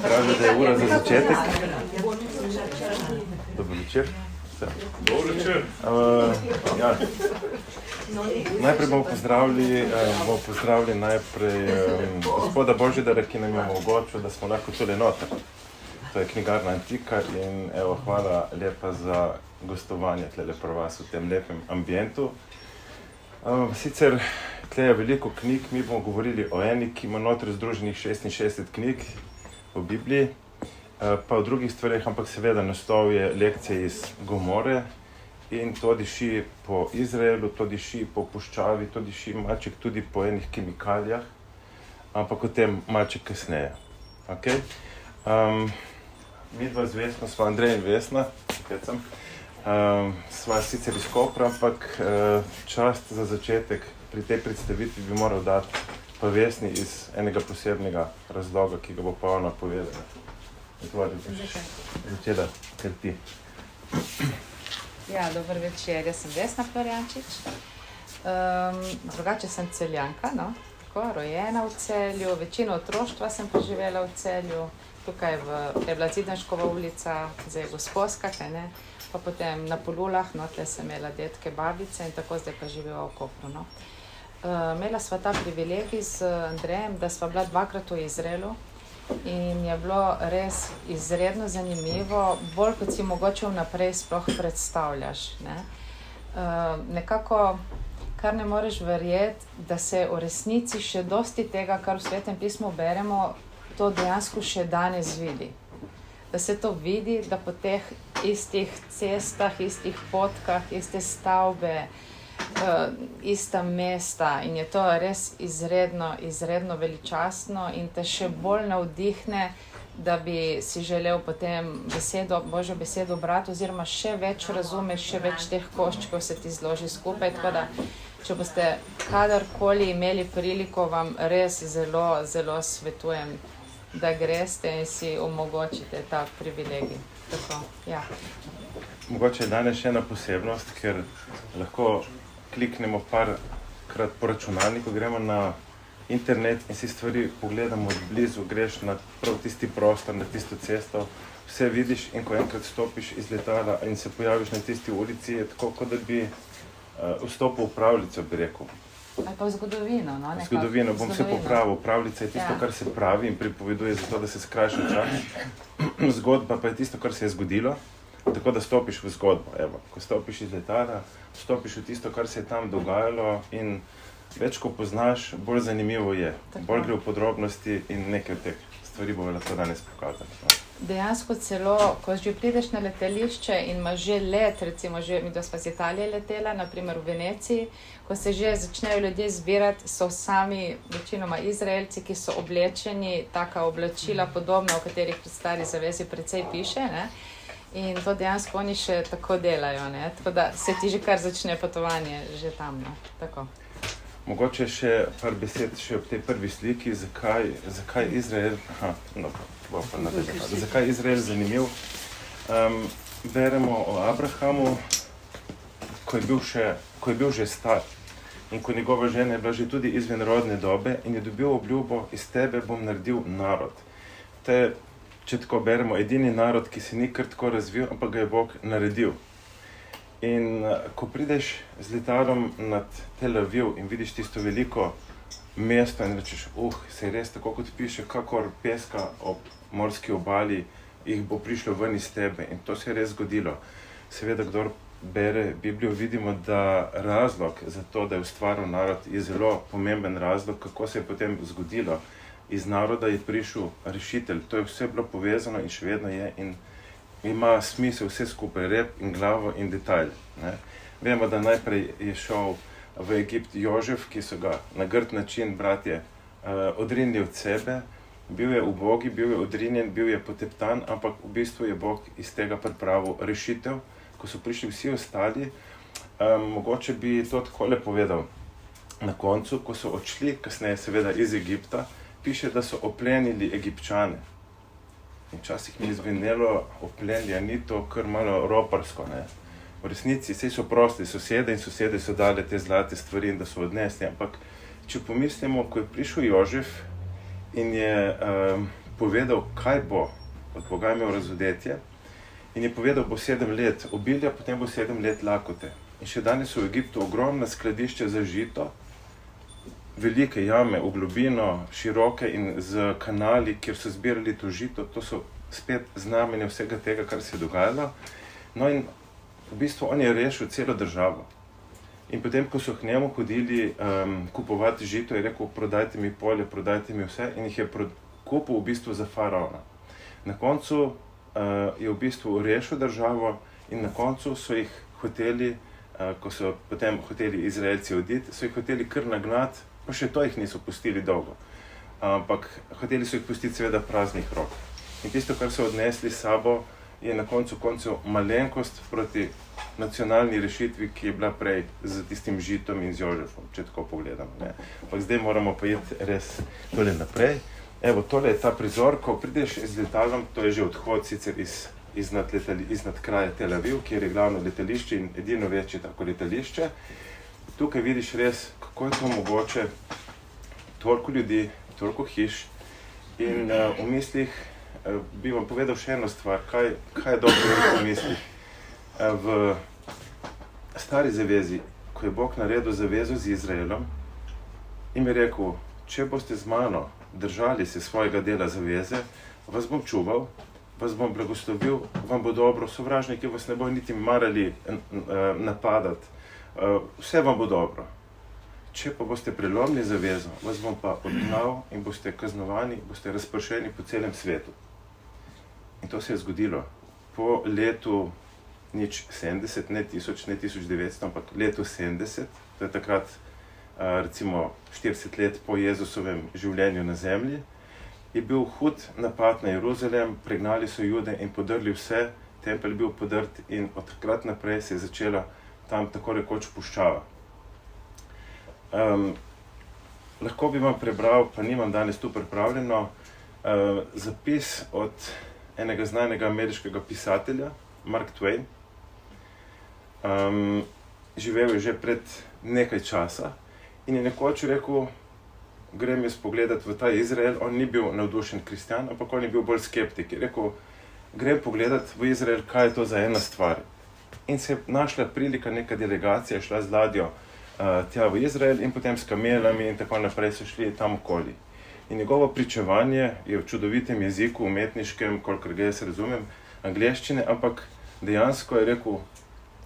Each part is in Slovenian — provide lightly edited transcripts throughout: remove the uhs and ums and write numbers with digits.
Pravi, da je ura za začetek. Dobar večer. Dobar večer. Najprej bomo pozdravili najprej gospoda Božidara, ki nam je omogočil, da smo lahko tule noter. To je knjigarna Antika in evo, hvala lepa za gostovanje tlele pri vas v tem lepem ambientu. Sicer tle je veliko knjig, mi bomo govorili o eni, ki ima noter združenih 66 knjig v Bibliji, pa o drugih stvarih, ampak seveda naslov je lekcije iz Gomore in to diši po Izraelu, to diši po puščavi, to diši malček tudi po enih kemikalijah, ampak o tem malček kasneje. Okay? Mi dva z Vesno, sva Andrej in Vesna, sva sicer iz Kopra, ampak čast za začetek pri tej predstavitvi bi moral dati pa Vesni iz enega posebnega razloga, ki ga bo pa ona povedala. Začela, ker ti. Ja, dober večer, jaz sem Vesna Florjančič. Drugače sem Celjanka, no, tako, rojena v Celju, večino otroštva sem preživela v Celju, tukaj je bila Zidanškova ulica, zdaj je Gosposka, kaj ne, pa potem na Polulah, no, tle sem imela detke, babice in tako zdaj pa živela v Kopru, no. Imela sva ta privilegij z Andrejem, da sva bila dvakrat v Izraelu in je bilo res izredno zanimivo, bolj kot si mogoče vnaprej sploh predstavljaš, ne. Nekako, kar ne moreš verjeti, da se v resnici še dosti tega, kar v Svetem pismu beremo, to dejansko še danes vidi. Da se to vidi, da po teh istih cestah, istih potkah, iste stavbe, ista mesta in je to res izredno veličastno in te še bolj navdihne, da bi si želel potem Božjo besedo brati oziroma še več razumeš, še več teh koščkov se ti zloži skupaj, tako da če boste kadarkoli imeli priliko, vam res zelo svetujem, da greste in si omogočite ta privilegij. Tako, ja. Mogoče je danes še ena posebnost, ker lahko kliknemo parkrat po računalniku, gremo na internet in si stvari pogledamo od blizu, greš na prav tisti prostor, na tisto cesto, vse vidiš in ko enkrat stopiš iz letala in se pojaviš na tisti ulici, je tako, kot da bi vstopil v pravljico, bi rekel. Ali pa v zgodovino, no? Zgodovino, bom se popravil. Pravljica je tisto, kar se pravi in pripoveduje zato, da se skrajša čas. Zgodba pa je tisto, kar se je zgodilo, tako da stopiš v zgodbo. Evo, ko stopiš iz letala, stopiš v tisto, kar se je tam dogajalo in več, ko poznaš, bolj zanimivo je. Bolj gre v podrobnosti in nekaj od teh stvari bo lahko danes pokazati. Dejansko celo, ko že prideš na letališče in imaš že let, recimo že mi sva z Italije letela, naprimer v Veneciji, ko se že začnejo ljudje zbirati, so sami večinoma Izraelci, ki so oblečeni, taka oblačila podobna, o katerih pri Stari zavezi precej piše, ne? In to dejansko oni še tako delajo, ne? Tako da se ti že kar začne potovanje že tam, no? Tako. Mogoče še par besed še ob tej prvi sliki, zakaj Izrael, zakaj Izrael zanimiv. Beremo o Abrahamu, ko je bil že star in ko njegova žena je bila že tudi izven rodne dobe in je dobil obljubo, iz tebe bom naredil narod. To je, če tako beremo, edini narod, ki se ni kar tako razvil, ampak ga je Bog naredil. In ko prideš z letalom nad Tel Aviv in vidiš tisto veliko mesto in rečeš, se je res tako, kot piše, kakor peska ob morski obali, jih bo prišlo ven iz tebe. In to se je res zgodilo. Seveda, kdor bere Biblijo, vidimo, da razlog za to, da je ustvaril narod, je zelo pomemben razlog, kako se je potem zgodilo. Iz naroda je prišel rešitelj. To je vse bilo povezano in še vedno je in ima smisel vse skupaj, rep in glavo in detajl. Ne? Vemo, da najprej je šel v Egipt Jožef, ki so ga na grd način bratje odrinili od sebe, bil je ubogi, bil je odrinjen, bil je poteptan, ampak v bistvu je Bog iz tega pripravil rešitev. Ko so prišli vsi ostali, mogoče bi to takole povedal. Na koncu, ko so odšli, kasneje seveda iz Egipta, piše, da so oplenili Egipčane. In včasih mi je zvenelo oplenja, ni to kar malo roparsko, ne. V resnici, saj so prosti sosede in sosede so dali te zlate stvari in da so odnesli, ampak če pomislimo, ko je prišel Jožef in je povedal, kaj bo, od Boga imel razodetje, in je povedal, bo 7 let obilja, potem bo 7 let lakote. In še danes so v Egiptu ogromna skladišča za žito, velike jame v globino, široke in z kanali, kjer so zbirali to žito, to so spet znamenja vsega tega, kar se je dogajalo. No in v bistvu on je rešil celo državo. In potem, ko so k njemu hodili kupovati žito, je rekel, prodajte mi polje, prodajte mi vse, in jih je kupil v bistvu za faraona. Na koncu je v bistvu rešil državo in na koncu so jih hoteli, ko so potem hoteli Izraelci oditi, so jih hoteli kar nagnati, pa še to jih niso pustili dolgo. Ampak hoteli so jih pustiti seveda praznih rok. In tisto, kar so odnesli s sabo, je na koncu koncev malenkost proti nacionalni rešitvi, ki je bila prej z tistim žitom in z Jožefom, če tako pogledamo, ne. Ampak zdaj moramo pa iti res tole naprej. Evo, tole je ta prizor, ko prideš z letalom, to je že odhod sicer iznad kraja Tel Aviv, kjer je glavno letališče in edino večje tako letališče. Tukaj vidiš res, kako je to mogoče, toliko ljudi, toliko hiš in v mislih bi vam povedal še eno stvar, kaj je dobro v mislih. V stari zavezi, ko je Bog naredil zavezo z Izraelom, jim je rekel, če boste z mano držali se svojega dela zaveze, vas bom čuval, vas bom blagoslovil, vam bo dobro, sovražniki vas ne bojo niti marali napadati, vse vam bo dobro. Če pa boste prelomili zavezo, vas bom pa odgnal in boste kaznovani, boste razpršeni po celem svetu. In to se je zgodilo po letu 70, ne 1000, ne 1900, ampak letu 70, to je takrat recimo 40 let po Jezusovem življenju na zemlji, je bil hud napad na Jeruzalem, pregnali so Jude in podrli vse, tempelj je bil podrt in od takrat naprej se je začela tam tako rekoč puščava. Lahko bi vam prebral, pa nimam danes tu pripravljeno, zapis od enega znanega ameriškega pisatelja, Mark Twain. Živel je že pred nekaj časa in je nekoč rekel, grem jaz pogledat v ta Izrael, on ni bil navdušen kristjan, ampak on je bil bolj skeptik. Je rekel, grem pogledat v Izrael, kaj je to za ena stvar. In se je našla prilika, neka delegacija je šla z ladjo tja v Izrael in potem s kamelami in tako naprej so šli tam okoli. In njegovo pričevanje je v čudovitem jeziku, umetniškem, kolikor ga jaz razumem, angleščine, ampak dejansko je rekel,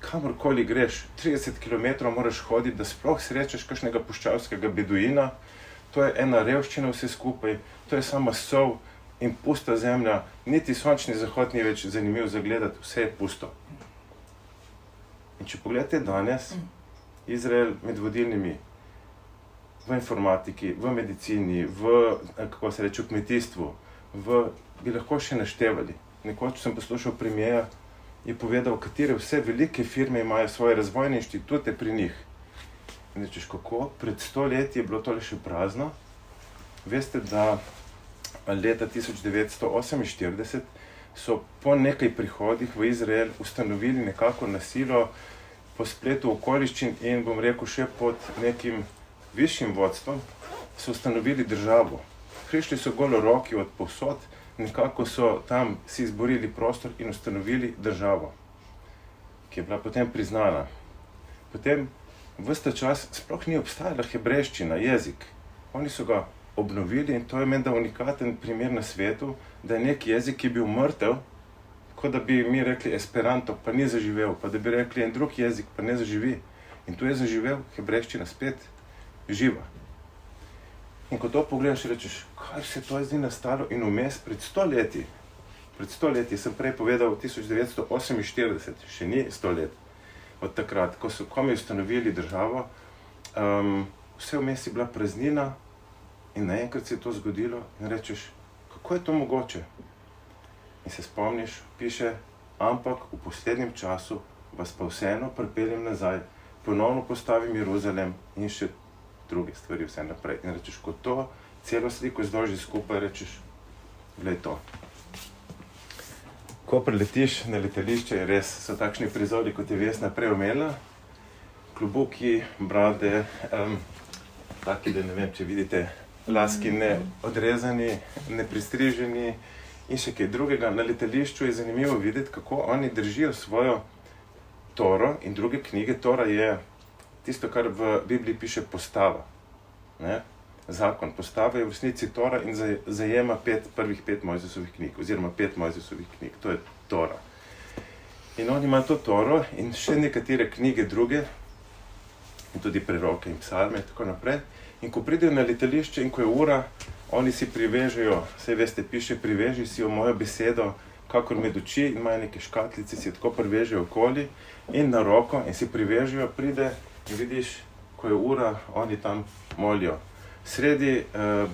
kamorkoli greš, 30 km moraš hoditi, da sploh srečaš kakšnega puščavskega beduina, to je ena revščina vse skupaj, to je sama sol in pusta zemlja, niti sončni zahod ni več zanimiv za gledati, vse je pusto. In če pogledate danes, Izrael med vodilnimi v informatiki, v medicini, v, kako se reče, v kmetijstvu, bi lahko še naštevali. Nekoč sem poslušal premiera, je povedal, katere vse velike firme imajo svoje razvojne inštitute pri njih. In rečeš, kako? Pred 100 leti je bilo tole še prazno. Veste, da leta 1948 so po nekaj prihodih v Izrael ustanovili nekako na silo po spletu okoliščin in bom rekel še pod nekim višjim vodstvom, so ustanovili državo. Prišli so goloroki od povsod, nekako so tam si izborili prostor in ustanovili državo, ki je bila potem priznana. Potem ves ta čas sploh ni obstajala hebrejščina, jezik. Oni so ga obnovili in to je menda unikaten primer na svetu, da je nek jezik, ki je bil mrtev, kot da bi mi rekli esperanto, pa ni zaživel, pa da bi rekli en drug jezik, pa ne zaživi. In tu je zaživel, hebrejščina spet živa. In ko to pogledaš, rečeš, kaj se to je zdaj nastalo in vmes pred 100 leti, sem prej povedal 1948, še ni 100 let od takrat, ko so komi ustanovili državo, vse vmes je bila praznina in naenkrat se je to zgodilo in rečeš, kako je to mogoče? In se spomniš, piše, ampak v poslednjem času vas pa vseeno pripeljem nazaj, ponovno postavim Jeruzalem in še druge stvari vse naprej. In rečeš, ko to celo sliko zloži skupaj, rečeš, glej to. ko priletiš na letališče, res so takšni prizori, kot je Vesna prej omenila. Klobuki, brade, taki, da ne vem, če vidite, laski ne odrezani, ne pristriženi in še kaj drugega. Na letališču je zanimivo videti, kako oni držijo svojo Toro in druge knjige. Tora je tisto, kar v Bibliji piše postava. Ne? Zakon. Postava je v resnici Tora in zajema prvih 5 Mojzesovih knjig, oziroma 5 Mojzesovih knjig. To je Tora. In oni imajo to Toro in še nekatere knjige druge, in tudi preroke in psalme in tako naprej. In ko pridejo na letališče in ko je ura, oni si privežejo, saj veste, piše, priveži si jo mojo besedo, kakor med oči, in imajo neke škatlice, si jo tako privežejo okoli in na roko in si privežejo, pride in vidiš, ko je ura, oni tam molijo. Sredi,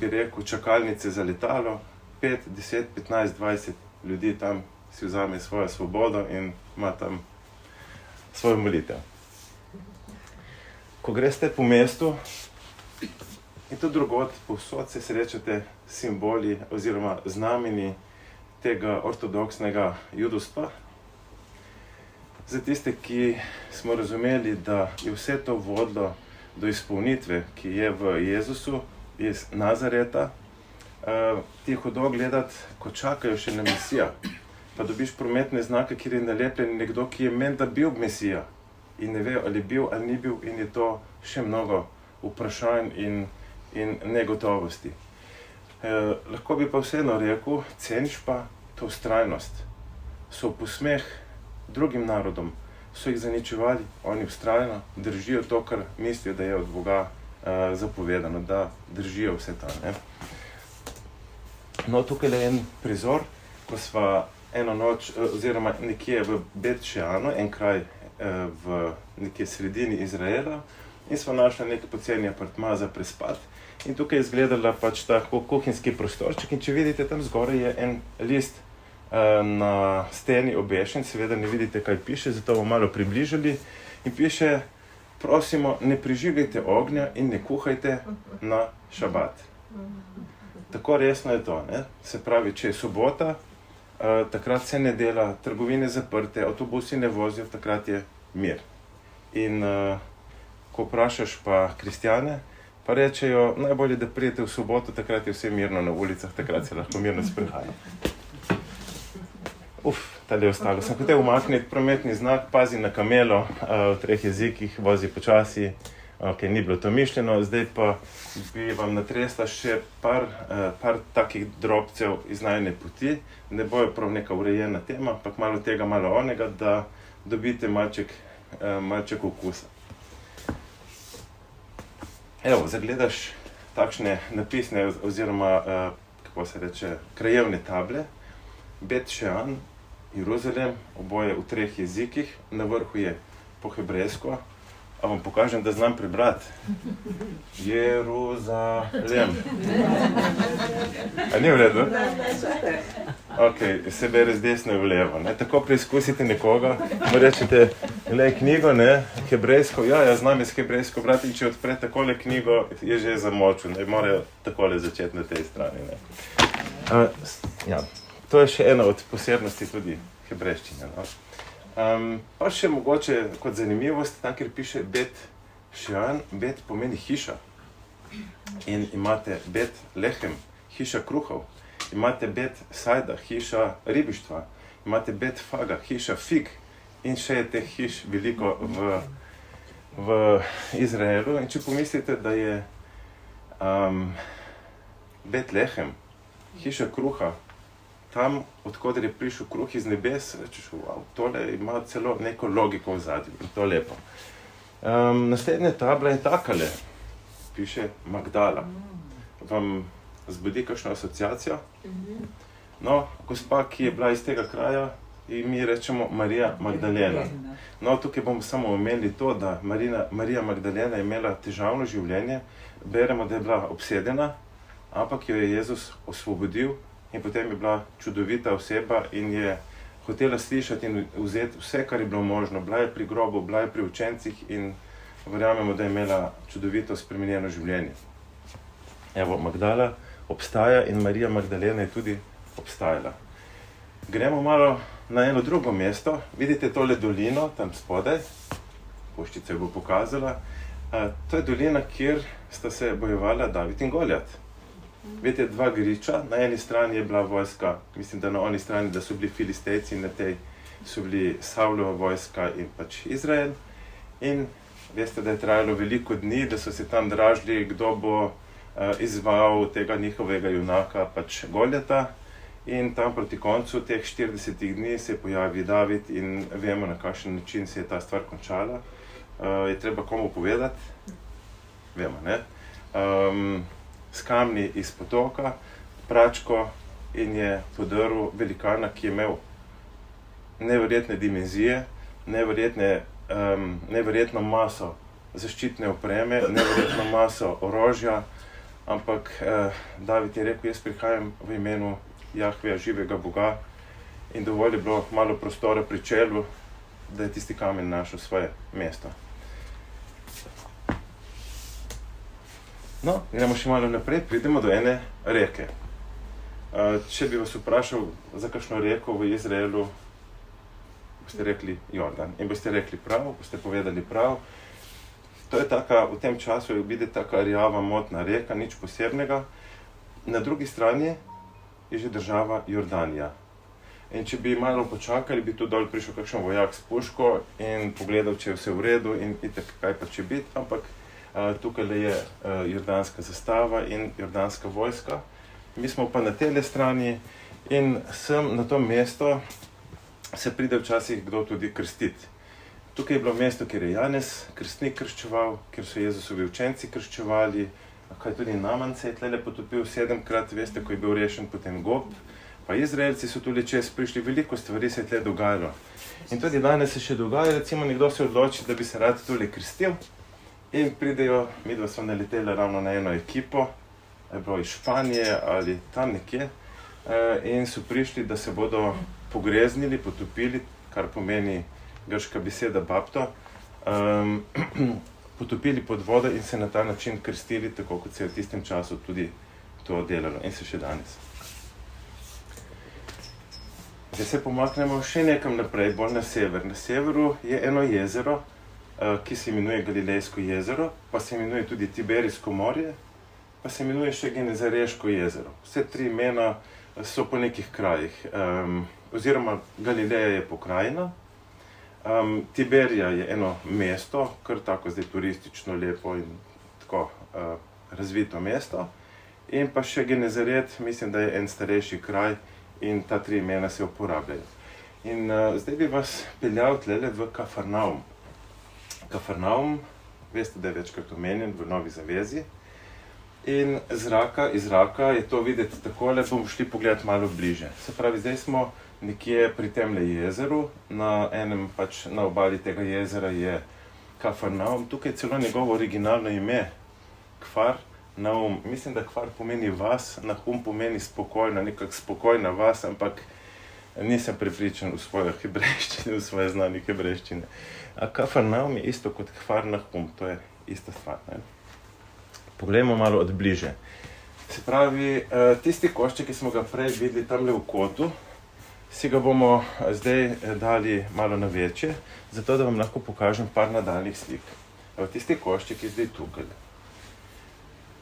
bi rekel, čakalnice za letalo, 5, 10, 15, 20 ljudi tam si vzame svojo svobodo in ima tam svojo molitev. Ko greste po mestu, in to drugod, povsod se srečate simboli oziroma znameni tega ortodoksnega judovstva. Za tiste, ki smo razumeli, da je vse to vodilo do izpolnitve, ki je v Jezusu iz Nazareta, ti je hudo gledati, ko čakajo še na Mesija. Pa dobiš prometne znake, kjer je nalepljen nekdo, ki je menda bil Mesija. In ne vejo, ali je bil ali ni bil, in je to še mnogo vprašanj in negotovosti. Lahko bi pa vseeno rekel, ceniš pa to vztrajnost. So posmeh drugim narodom, so jih zaničevali, oni vztrajno držijo to, kar mislijo, da je od Boga zapovedano, da držijo vse to. Ne? No, tukaj je en prizor, ko sva eno noč, oziroma nekje v Bet-Šeanu, en kraj v nekje sredini Izraela, in sva našla nek poceni apartma za prespat. In tukaj je izgledala pač ta kuhinjski prostorček in če vidite, tam zgoraj je en list na steni obešen, seveda ne vidite, kaj piše, zato bomo malo približali. In piše, prosimo, ne prižigajte ognja in ne kuhajte na šabat. Tako resno je to, ne? Se pravi, če je sobota, takrat se ne dela, trgovine zaprte, avtobusi ne vozijo, takrat je mir. In ko vprašaš pa kristjane, pa rečejo, najbolje, da prijete v soboto, takrat je vse mirno na ulicah, takrat se lahko mirno sprehaja. Tale je ostalo. Sem hotel umakniti prometni znak, pazi na kamelo, v 3 jezikih, vozi počasi, ni bilo to mišljeno, zdaj pa bi vam natresla še par takih drobcev iz najine poti, ne bojo prav neka urejena tema, ampak malo tega, malo onega, da dobite malček okusa. Evo, zagledaš takšne napisne oziroma, kako se reče, krajevne table, Bet-Šean, Jeruzalem, oboje v 3 jezikih, na vrhu je po hebrejsko. A vam pokažem, da znam prebrati? Jeruzalem. A ni v redu? Ok, se bere z desno v levo. Ne? Tako preizkusite nekoga, mu rečete, glej knjigo, ne, hebrejsko, ja, znam jaz hebrejsko brati, in če odpre takole knjigo, je že zamočil, ne, morajo takole začeti na tej strani. Ne? Ja. To je še ena od posebnosti tudi hebrejščine. No? Pa še mogoče kot zanimivost, tam kjer piše Bet-Šean, Bet pomeni hiša. In imate Bet-Lehem, hiša kruhov. Imate Bet-Sajda, hiša ribištva. Imate Bet-Faga, hiša fig. In še je teh hiš veliko v Izraelu. In če pomislite, da je Bet-Lehem, hiša kruha, tam, odkoder je prišel kruh iz nebes, rečeš, wow, tole ima celo neko logiko v zadnji, to je lepo. Naslednja tabla je takale, piše Magdala. Vam zbudi kakšno asociacijo? No, gospa, ki je bila iz tega kraja, in mi rečemo Marija Magdalena. No, tukaj bomo samo omenili to, da Marija Magdalena je imela težavno življenje, beremo, da je bila obsedena, ampak jo je Jezus osvobodil. In potem je bila čudovita oseba in je hotela slišati in vzeti vse, kar je bilo možno. Bila je pri grobu, bila je pri učencih in verjamemo, da je imela čudovito spremenjeno življenje. Evo, Magdala obstaja in Marija Magdalena je tudi obstajala. Gremo malo na eno drugo mesto. Vidite tole dolino tam spodaj, puščica jo bo pokazala. To je dolina, kjer sta se bojevala David in Goljat. Vidite, dva griča, na eni strani je bila vojska, mislim, da na oni strani, da so bili Filistejci, in na tej so bili Savlova vojska in pač Izrael. In veste, da je trajalo veliko dni, da so se tam dražili, kdo bo izval tega njihovega junaka, pač Goljata. In tam proti koncu teh 40 dni se pojavi David in vemo, na kakšen način se je ta stvar končala. Je treba komu povedati? Vemo, ne? S kamni iz potoka, pračko, in je podrl velikana, ki je imel neverjetne dimenzije, neverjetno maso zaščitne opreme, neverjetno maso orožja, ampak David je rekel, jaz prihajam v imenu Jahveja, živega Boga, in dovolj je bilo malo prostora pri čelu, da je tisti kamen našel svoje mesto. No, gremo še malo naprej, pridemo do ene reke. Če bi vas vprašal za kakšno reko v Izraelu, boste rekli Jordan. In boste rekli prav, boste povedali prav. To je taka, v tem času je videti taka rjava, motna reka, nič posebnega. Na drugi strani je že država Jordanija. In če bi malo počakali, bi tu dol prišel kakšen vojak s puško in pogledal, če je vse v redu in itak kaj pa če biti, ampak tukaj je jordanska zastava in jordanska vojska. Mi smo pa na tele strani in sem na to mesto se pride včasih kdo tudi krstiti. Tukaj je bilo mesto, kjer je Janez krstnik krščeval, kjer so Jezusovi učenci krščevali, kaj tudi Naman se je tlele potopil 7-krat, veste, ko je bil rešen potem Gob. Pa Izraelci so tule čez prišli, veliko stvari se je tle dogajalo. In tudi danes se še dogaja, recimo nekdo se odloči, da bi se rad tule krstil in pridejo, midva so naletela ravno na eno ekipo, je bilo iz Španije ali tam nekje, in so prišli, da se bodo pogreznili, potopili, kar pomeni grška beseda bapto, potopili pod vodo in se na ta način krstili, tako kot se je v tistem času tudi to delalo in se še danes. Zdaj se pomaknemo še nekam naprej, bolj na sever. Na severu je eno jezero, ki se imenuje Galilejsko jezero, pa se imenuje tudi Tiberijsko morje, pa se imenuje še Genezareško jezero. Vse tri imena so po nekih krajih, oziroma Galileja je pokrajina, Tiberija je eno mesto, kar tako zdaj turistično lepo in tako razvito mesto, in pa še Genezaret, mislim, da je en starejši kraj in ta tri imena se uporabljajo. In zdaj bi vas peljal tlele v Kafarnaum. Kafarnaum, veste, da je večkrat omenjen v Novi zavezi. In iz zraka je to videti takole, bomo šli pogledati malo bliže. Se pravi, zdaj smo nekje pri temle jezeru, na enem pač na obali tega jezera je Kafarnaum. Tukaj je celo njegovo originalno ime, Kfar-Naum. Mislim, da Kfar pomeni vas, Nahum pomeni spokojna, nekako spokojna vas, ampak nisem prepričan v svojo hebrejščino, v svoje znanje hebrejščine. A Kafarnaum je isto kot Kfar-Nahum, to je ista stvar, ne? Poglejmo malo od bliže. Se pravi, tisti košček, ki smo ga prej videli tamle v kotu, si ga bomo zdaj dali malo na večje, zato da vam lahko pokažem par nadaljnih slik. Tisti košček je zdaj tukaj.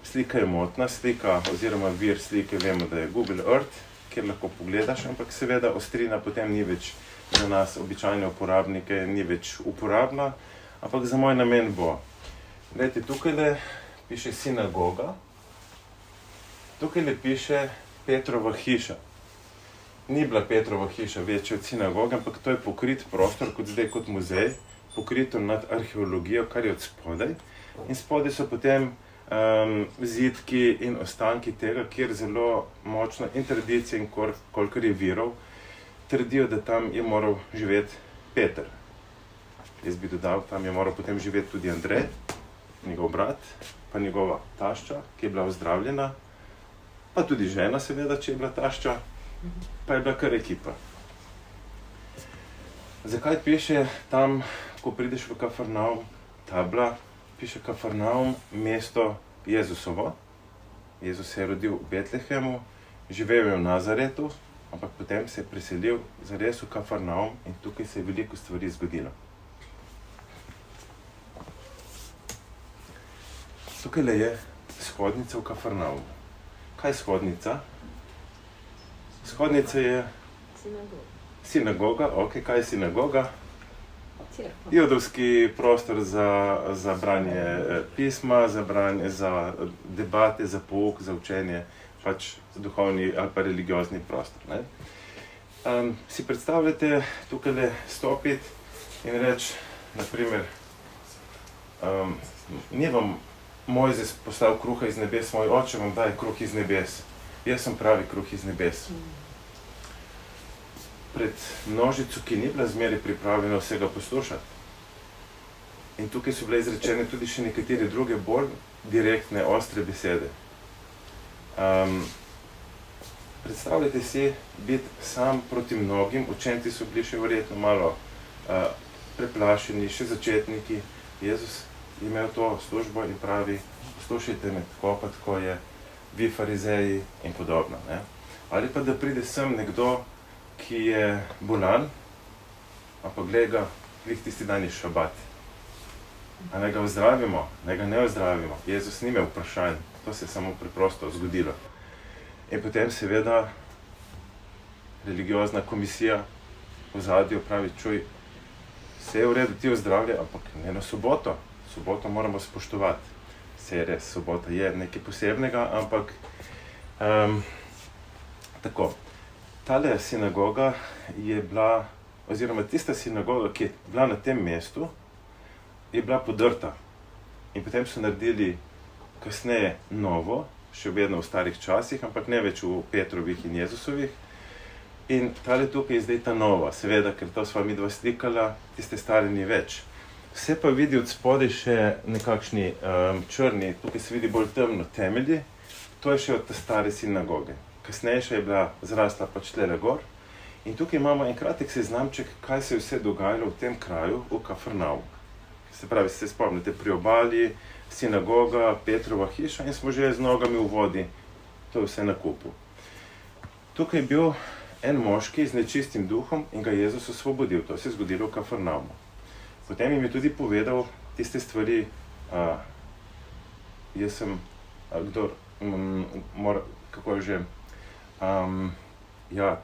Slika je motna, slika oziroma vir slike vemo, da je Google Earth, kjer lahko pogledaš, ampak seveda ostrina potem ni več za nas običajne uporabnike, ni več uporabna, ampak za moj namen bo. Glejte, tukaj piše sinagoga, tukaj piše Petrova hiša. Ni bila Petrova hiša večja od sinagoge, ampak to je pokrit prostor, kot zdaj kot muzej, pokrito nad arheologijo, kar je od spodaj. In spodaj so potem zidki in ostanki tega, kjer zelo močno in tradicije in kolikor je virov, trdijo, da tam je moral živeti Peter. Jaz bi dodal, tam je moral potem živeti tudi Andrej, njegov brat, pa njegova tašča, ki je bila ozdravljena, pa tudi žena seveda, če je bila tašča, pa je bila kar ekipa. Zakaj piše tam, ko prideš v Kafarnaum, tabla, piše Kafarnaum, mesto Jezusovo. Jezus se je rodil v Betlehemu, živel je v Nazaretu, ampak potem se je preselil zares v Kafarnaum in tukaj se je veliko stvari zgodilo. Tukaj je shodnica v Kafarnaumu. Kaj je shodnica? Shodnica je sinagoga. Ok, kaj je sinagoga? Judovski prostor za branje pisma, za debate, za pouk, za učenje, pač duhovni ali pa religiozni prostor. Ne? Si predstavljate tukaj stopiti in reči, naprimer, ni vam Mojzes poslal kruha iz nebes, moj oče vam daje kruh iz nebes. Jaz sem pravi kruh iz nebes. Pred množico, ki ni bila zmeraj pripravljena vsega poslušati. In tukaj so bile izrečene tudi še nekatere druge bolj direktne, ostre besede. Predstavljajte si biti sam proti mnogim, učenci so bili še verjetno malo preplašeni, še začetniki. Jezus je imel to službo in pravi, poslušajte me tako, pa tako je, vi farizeji in podobno. Ne? Ali pa da pride sem nekdo, ki je bolan, ampak glej ga, glih tisti dan je šabat. A naj ga ozdravimo, naj ga ne ozdravimo. Jezus ni imel vprašanj, to se je samo preprosto zgodilo. In potem seveda religiozna komisija v ozadju pravi, čuj, vse je v redu, ti ozdravlja, ampak ne na soboto. Soboto moramo spoštovati. Vse je res, sobota je nekaj posebnega, ampak tako. Tale sinagoga je bila, oziroma tista sinagoga, ki je bila na tem mestu, je bila podrta. In potem so naredili kasneje novo, še vedno v starih časih, ampak ne več v Petrovih in Jezusovih. In tale tukaj je zdaj ta nova, seveda, ker to sva midva slikala, tiste stare ni več. Vse pa vidi od spodaj še nekakšni črni, tukaj se vidi bolj temno temelji, to je še od te stare sinagoge. Kasnejša je bila zrasla pač tlele gor. In tukaj imamo en kratek seznamček, kaj se je vse dogajalo v tem kraju, v Kafarnaumu. Se pravi, se spomnite, pri obali, sinagoga, Petrova hiša in smo že z nogami v vodi, to je vse na kupu. Tukaj je bil en moški z nečistim duhom in ga Jezus osvobodil, to se je zgodilo v Kafarnaumu. Potem jim je tudi povedal tiste stvari, jaz sem, kako je že,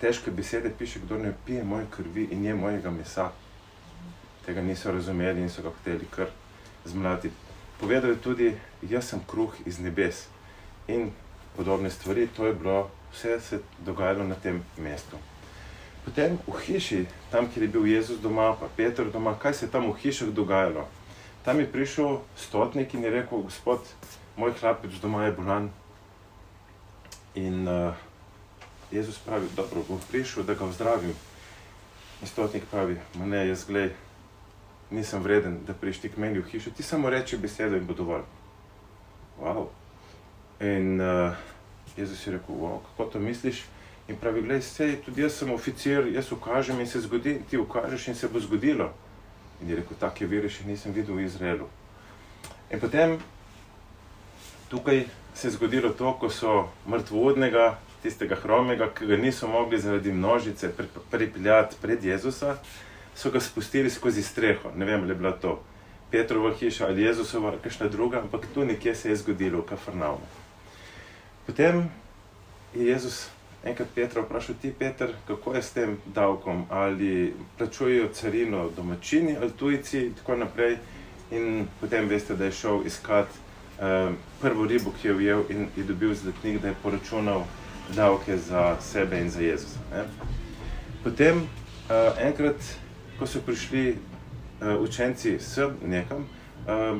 težke besede piše, kdor ne pije moje krvi in je mojega mesa. Tega niso razumeli in so ga hoteli kar zmlatiti. Povedal je tudi, jaz sem kruh iz nebes in podobne stvari, to je bilo, vse se dogajalo na tem mestu. Potem v hiši, tam, kjer je bil Jezus doma, pa Peter doma, kaj se je tam v hišah dogajalo? Tam je prišel stotnik in je rekel, gospod, moj hlapec doma je bolan. In Jezus pravi, dobro, bom prišel, da ga ozdravim. In stotnik pravi, ma ne, jaz glej, nisem vreden, da prišti k meni v hišo, ti samo reči besedo in bo dovolj. Wow. In Jezus je rekel, wow, kako to misliš? In pravi, glej, sej, tudi jaz sem oficir, jaz ukažem in se zgodi, ti ukažeš in se bo zgodilo. In je rekel, take vere še nisem videl v Izraelu. In potem tukaj se je zgodilo to, ko so mrtvovodnega, tistega hromega, ki ga niso mogli zaradi množice pripeljati pred Jezusa, so ga spustili skozi streho. Ne vem, ali je bila to Petrova hiša ali Jezusova, kakšna druga, ampak tu nekje se je zgodilo v Kafarnaumu. Potem je Jezus enkrat Petra vprašal, ti Peter, kako je s tem davkom, ali plačujejo carino domačini ali tujci in tako naprej. In potem veste, da je šel iskat prvo ribo, ki je ujel in je dobil zlatnik, da je poračunal davke za sebe in za Jezusa. Ne? Potem enkrat, ko so prišli učenci sem nekam,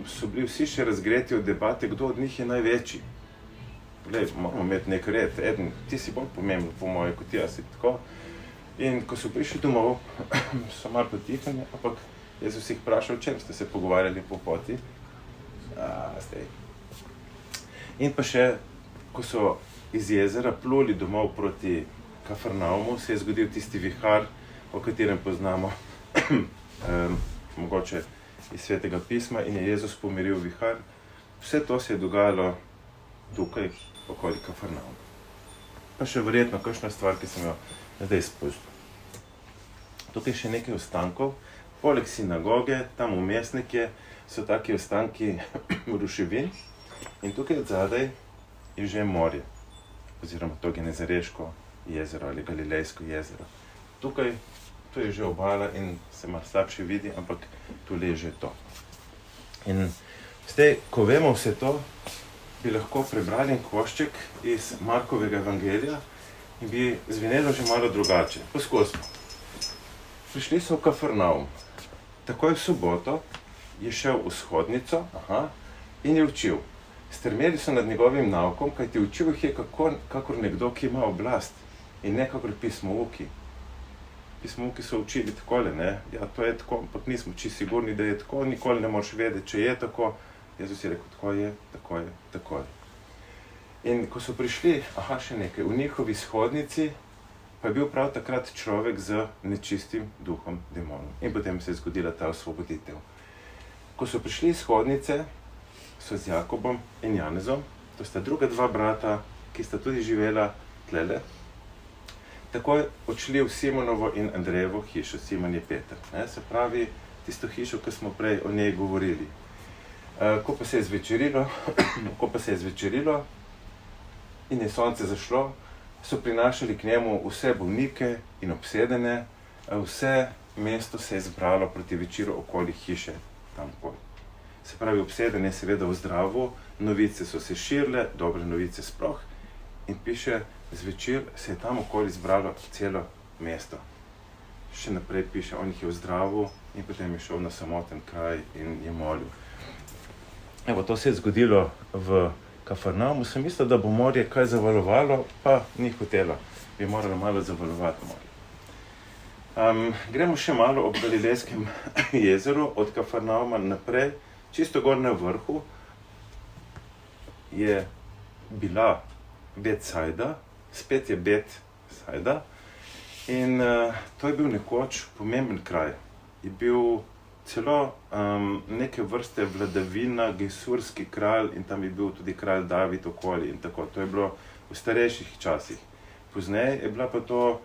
so bili vsi še razgreti od debate, kdo od njih je največji. Glej, moramo imeti nek red, eden, ti si bolj pomemben po moje kot jaz in tako. In ko so prišli domov, so malo potihnili, ampak Jezus jih vprašal, o čem ste se pogovarjali po poti. In pa še, ko so iz jezera pluli domov proti Kafarnaumu, se je zgodil tisti vihar, o katerem poznamo mogoče iz Svetega pisma in je Jezus pomiril vihar. Vse to se je dogajalo tukaj, okoli Kafarnauma. Pa še verjetno kakšna stvar, ki sem jo zdaj spustil. Tukaj še nekaj ostankov. Poleg sinagoge, tam vmes nekje, so taki ostanki ruševin. In tukaj odzadaj je že morje, oziroma to Genezareško jezero ali Galilejsko jezero. Tukaj, to je že obala in se malo slabše vidi, ampak tule je že to. In zdaj, ko vemo vse to, bi lahko prebrali en košček iz Markovega evangelija in bi zvenelo že malo drugače. Poskusimo. Prišli so v Kafarnaum. Takoj v soboto je šel v shodnico in je učil. Strmeli so nad njegovim naukom, kajti učil jih je kakor nekdo, ki ima oblast in ne kakor pismouki. Pismouki so učili takole, ne? Ja, to je tako, ampak nismo čisto sigurni, da je tako, nikoli ne moreš vedeti, če je tako. Jezus je rekel, tako je, tako je, tako je. In ko so prišli, še nekaj, v njihovi shodnici, pa je bil prav takrat človek z nečistim duhom, demonom. In potem se je zgodila ta osvoboditev. Ko so prišli iz shodnice, so z Jakobom in Janezom, to sta druga dva brata, ki sta tudi živela tlele, takoj odšli v Simonovo in Andrejevo hišo. Simon je Peter, ne? Se pravi, tisto hišo, ki smo prej o njej govorili. Ko pa se je zvečerilo in je sonce zašlo, so prinašali k njemu vse bolnike in obsedene, vse mesto se je zbralo proti večeru okoli hiše tam okoli. Se pravi, obseden je seveda v zdravu, novice so se širile, dobre novice sploh, in piše, zvečer se je tam okoli zbralo celo mesto. Še naprej piše, on jih je v zdravu in potem je šel na samoten kraj in je molil. Evo, to se je zgodilo v Kafarnaumu. Sem mislil, da bo morje kaj zavalovalo, pa ni hotelo. Bi moralo malo zavalovati morje. Gremo še malo ob Galilejskem jezeru, od Kafarnauma naprej. Čisto gor na vrhu je bila Betsaida, spet je Betsaida. In to je bil nekoč pomemben kraj. Je bil celo neke vrste vladavina, gesurski kralj in tam je bil tudi kralj David okoli in tako. To je bilo v starejših časih. Pozneje je bila pa to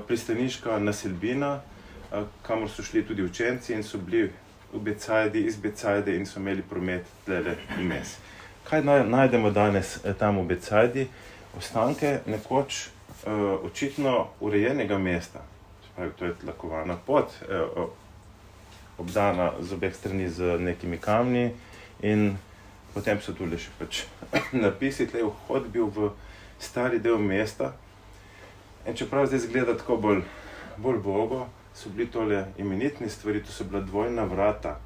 pristaniška naselbina, kamor so šli tudi učenci in so bili v Betsaidi, iz Betsaide in so imeli promet tlele vmes. Kaj najdemo danes tam v Betsaidi? Ostanke nekoč očitno urejenega mesta. Spravi, to je tlakovana pot, obdana z obeh strani z nekimi kamni in potem so tule še pač napisi, tle vhod bil v stari del mesta. In čeprav zdaj izgleda tako bolj bogo, so bili tole imenitne stvari, to so bila dvojna vrata.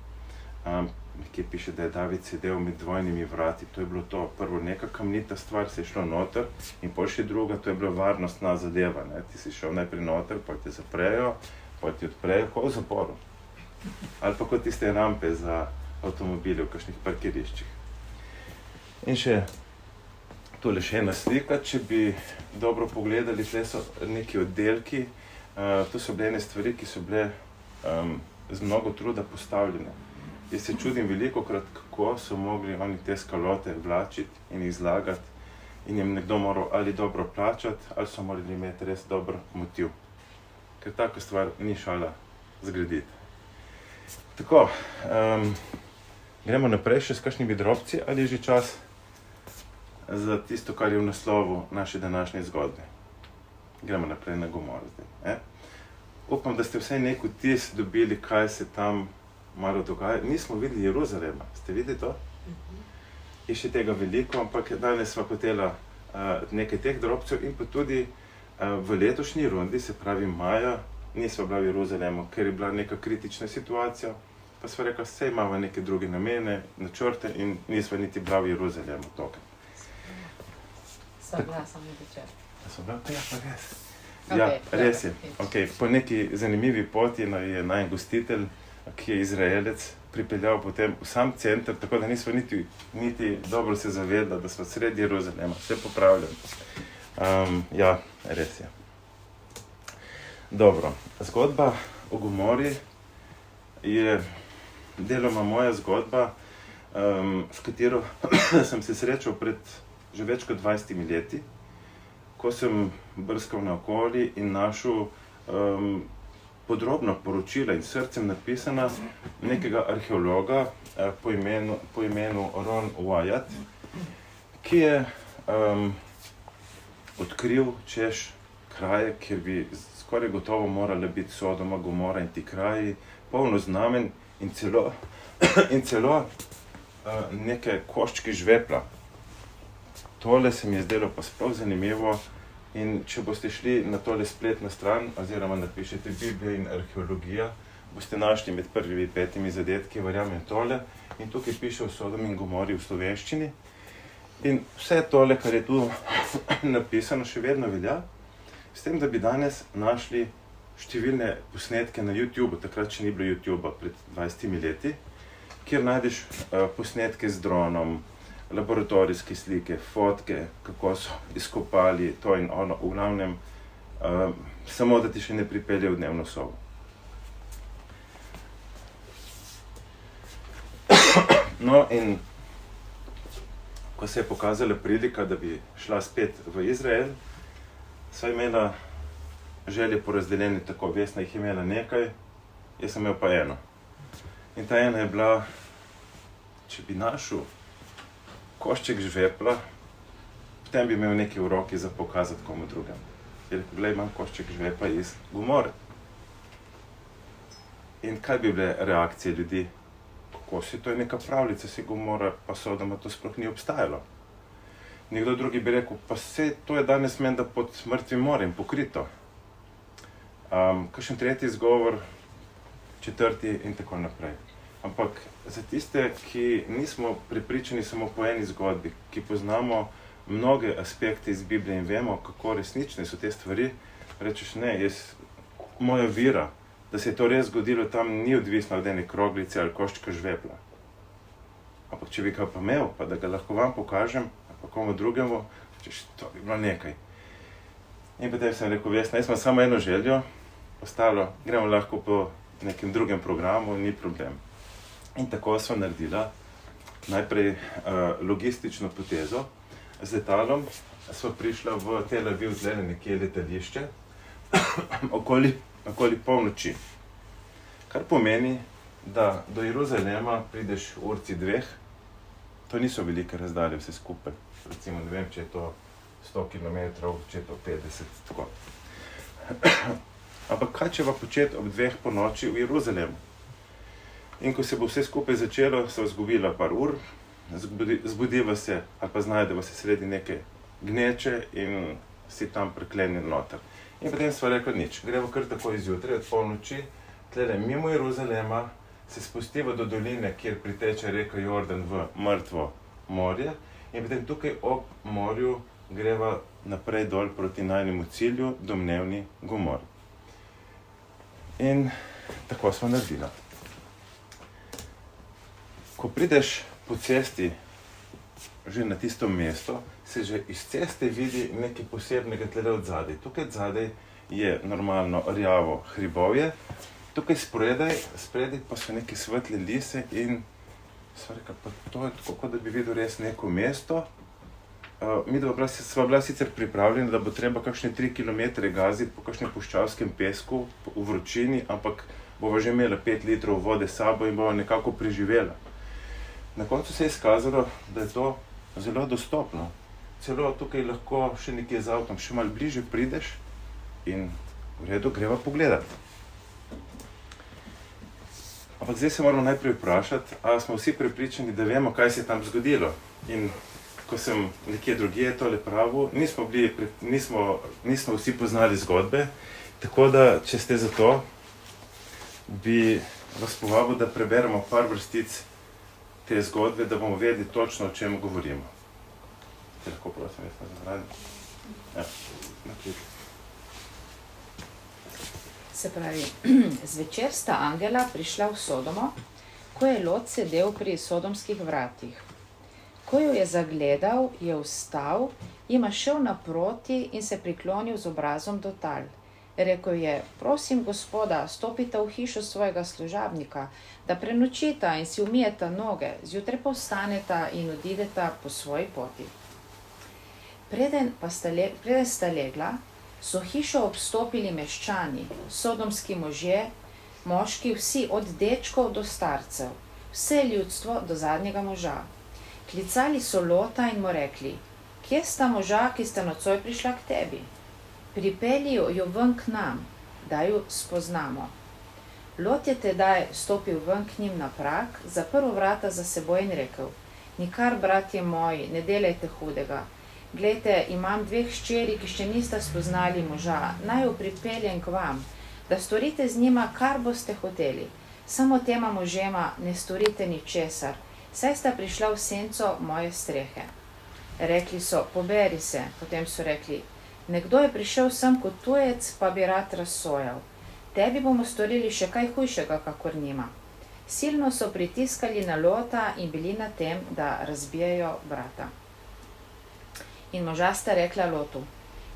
Nekje piše, da je David sedel med dvojnimi vrati, to je bilo to prvo neka kamnita stvar, se je šlo noter in pol še druga, to je bila varnostna zadeva, ne? Ti si šel najprej noter, pol te zaprejo, pol ti odprejo, kot v zaporu. Ali pa kot tiste rampe za avtomobile v kakšnih parkiriščih. In še tole še ena slika, če bi dobro pogledali, tle so neki oddelki, to so bile ene stvari, ki so bile z mnogo truda postavljene. Jaz se čudim velikokrat, kako so mogli oni te skalote vlačiti in jih zlagati in jim nekdo moral ali dobro plačati, ali so morali imeti res dober motiv. Ker taka stvar ni šala zgraditi. Tako, gremo naprej še s kakšnimi drobci, ali je že čas za tisto, kar je v naslovu naše današnje zgodbe. Gremo naprej na Gomoro zdaj. Upam, da ste vsaj nek vtis dobili, kaj se tam malo dogaja. Nismo videli Jeruzalema, ste videli to? Je še tega veliko, ampak danes sva hotela nekaj teh drobcev in pa tudi v letošnji rundi, se pravi maja, nisva bila v Jeruzalemu, ker je bila neka kritična situacija, pa sva rekla, saj imamo neke druge namene, načrte in nisva niti bila v Jeruzalemu tokrat. Sem bila samo večer. So bila? Ja, pa res. Ja, res je. Okay. Po neki zanimivi poti je najen gostitelj, ki je Izraelec, pripeljal potem v sam center, tako da nisva niti dobro se zavedla, da sva sredi Jeruzalema. Vse popravljam. Ja, res je. Dobro, zgodba o Gomori je deloma moja zgodba, s katero sem se srečal pred že več kot 20 leti. ko sem brskal naokoli in našel podrobno poročila in srcem napisana nekega arheologa po imenu Ron Wyatt, ki je odkril češ kraje, kjer bi skoraj gotovo morala biti Sodoma, Gomora in ti kraji, polno znamen in celo neke koščki žvepla. Tole se mi je zdelo pa sprav zanimivo in če boste šli na tole spletno stran oziroma napišete Biblija in arheologija, boste našli med prvimi 5 zadetki, verjamem tole, in tukaj piše o Sodomi in Gomori v slovenščini. In vse tole, kar je tu napisano, še vedno velja, s tem, da bi danes našli številne posnetke na YouTubeu, takrat še ni bilo YouTubea pred 20 leti, kjer najdeš posnetke z dronom, laboratorijske slike, fotke, kako so izkopali to in ono, v glavnem, samo da ti še ne pripelje v dnevno sobo. No in ko se je pokazala prilika, da bi šla spet v Izrael, sva imela želje porazdeljene tako, Vesna jih imela nekaj, jaz sem imel pa eno. In ta ena je bila, če bi našel košček žvepla, potem bi imel nekaj v roki za pokazati komu drugem. Je rekel, glej, imam košček žvepla iz Gomore. In kaj bi bile reakcije ljudi? Kako si, to je neka pravljica, si Gomora, pa Sodoma, to sploh ni obstajalo. Nekdo drugi bi rekel, pa saj to je danes menda pod mrtvim morjem, pokrito. Kakšen tretji izgovor, četrti in tako naprej. Ampak za tiste, ki nismo prepričani samo po eni zgodbi, ki poznamo mnoge aspekte iz Biblije in vemo, kako resnične so te stvari, rečeš, ne, moja vera, da se je to res zgodilo tam, ni odvisno od ene kroglice ali koščka žvepla. Ampak če bi ga pa imel, pa da ga lahko vam pokažem, pa komu drugemu, rečeš, to bi bilo nekaj. In potem sem rekel, Vesna, jaz imam samo eno željo, ostalo gremo lahko po nekem drugem programu, ni problem. In tako sva naredila najprej logistično potezo. Z letalom sva prišla v Tel Aviv, tlele nekje letališče, okoli polnoči. Kar pomeni, da do Jeruzalema prideš v urci 2, to niso velike razdalje vse skupaj. Recimo, ne vem, če je to 100 km, če je to 50, tako. Ampak kaj če va početi ob 2 po noči v Jeruzalemu? In ko se bo vse skupaj začelo, se izgubila par ur, zbudiva se, ali pa znajdeva se sredi neke gneče in si tam priklenjen noter. In potem sva rekla nič, gremo kar tako izjutraj, od polnoči, tlele mimo Jeruzalema, se spustiva do doline, kjer priteče reka Jordan v mrtvo morje, in potem tukaj ob morju greva naprej dol proti najnemu cilju, domnevni Gomori. In tako smo naredila. Ko prideš po cesti že na tisto mesto, se že iz ceste vidi nekaj posebnega tlele od zadaj. Tukaj od zadaj je normalno rjavo hribovje, tukaj spredaj pa so neke svetle lise in sva rekla, pa to je tako, kot da bi videl res neko mesto. Midva sva bila sicer pripravljena, da bo treba kakšne 3 km gaziti po kakšnem puščavskem pesku v vročini, ampak bova že imela 5 litrov vode s sabo in bova nekako preživela. Na koncu se je izkazalo, da je to zelo dostopno. Celo tukaj lahko še nekje z avtom, še malo bliže prideš in v redu greva pogledati. Ampak zdaj se moramo najprej vprašati, ali smo vsi prepričani, da vemo, kaj se je tam zgodilo. In ko sem nekje drugje tole pravil, nismo vsi poznali zgodbe, tako da, če ste za to, bi vas povabil, da preberemo par vrstic te zgodbe, da bomo vedeli točno, o čem govorimo. Te lahko prosim, jaz na zraven. Ja, naprej. Se pravi, zvečer sta angela prišla v Sodomo, ko je Lot sedel pri sodomskih vratih. Ko jo je zagledal, je vstal, jima šel naproti in se priklonil z obrazom do tal. Rekel je, prosim gospoda, stopite v hišo svojega služabnika, da prenočita in si umijeta noge, zjutraj pa vstaneta in odideta po svoji poti. Preden sta legla, so hišo obstopili meščani, sodomski možje, moški vsi od dečkov do starcev, vse ljudstvo do zadnjega moža. Klicali so Lota in mu rekli: kje sta moža, ki sta nocoj prišla k tebi? Pripelji jo ven k nam, da ju spoznamo. Lot je tedaj stopil ven k njim na prag, zaprl vrata za seboj in rekel: nikar, bratje moji, ne delajte hudega. Glejte, imam 2 hčeri, ki še nista spoznali moža, naj ju pripeljem k vam, da storite z njima, kar boste hoteli. Samo tema možema ne storite ničesar, saj sta prišla v senco moje strehe. Rekli so: poberi se. Potem so rekli: nekdo je prišel sem kot tujec, pa bi rad razsojal. Tebi bomo storili še kaj hujšega, kakor njima. Silno so pritiskali na Lota in bili na tem, da razbijajo brata. In moža sta rekla Lotu: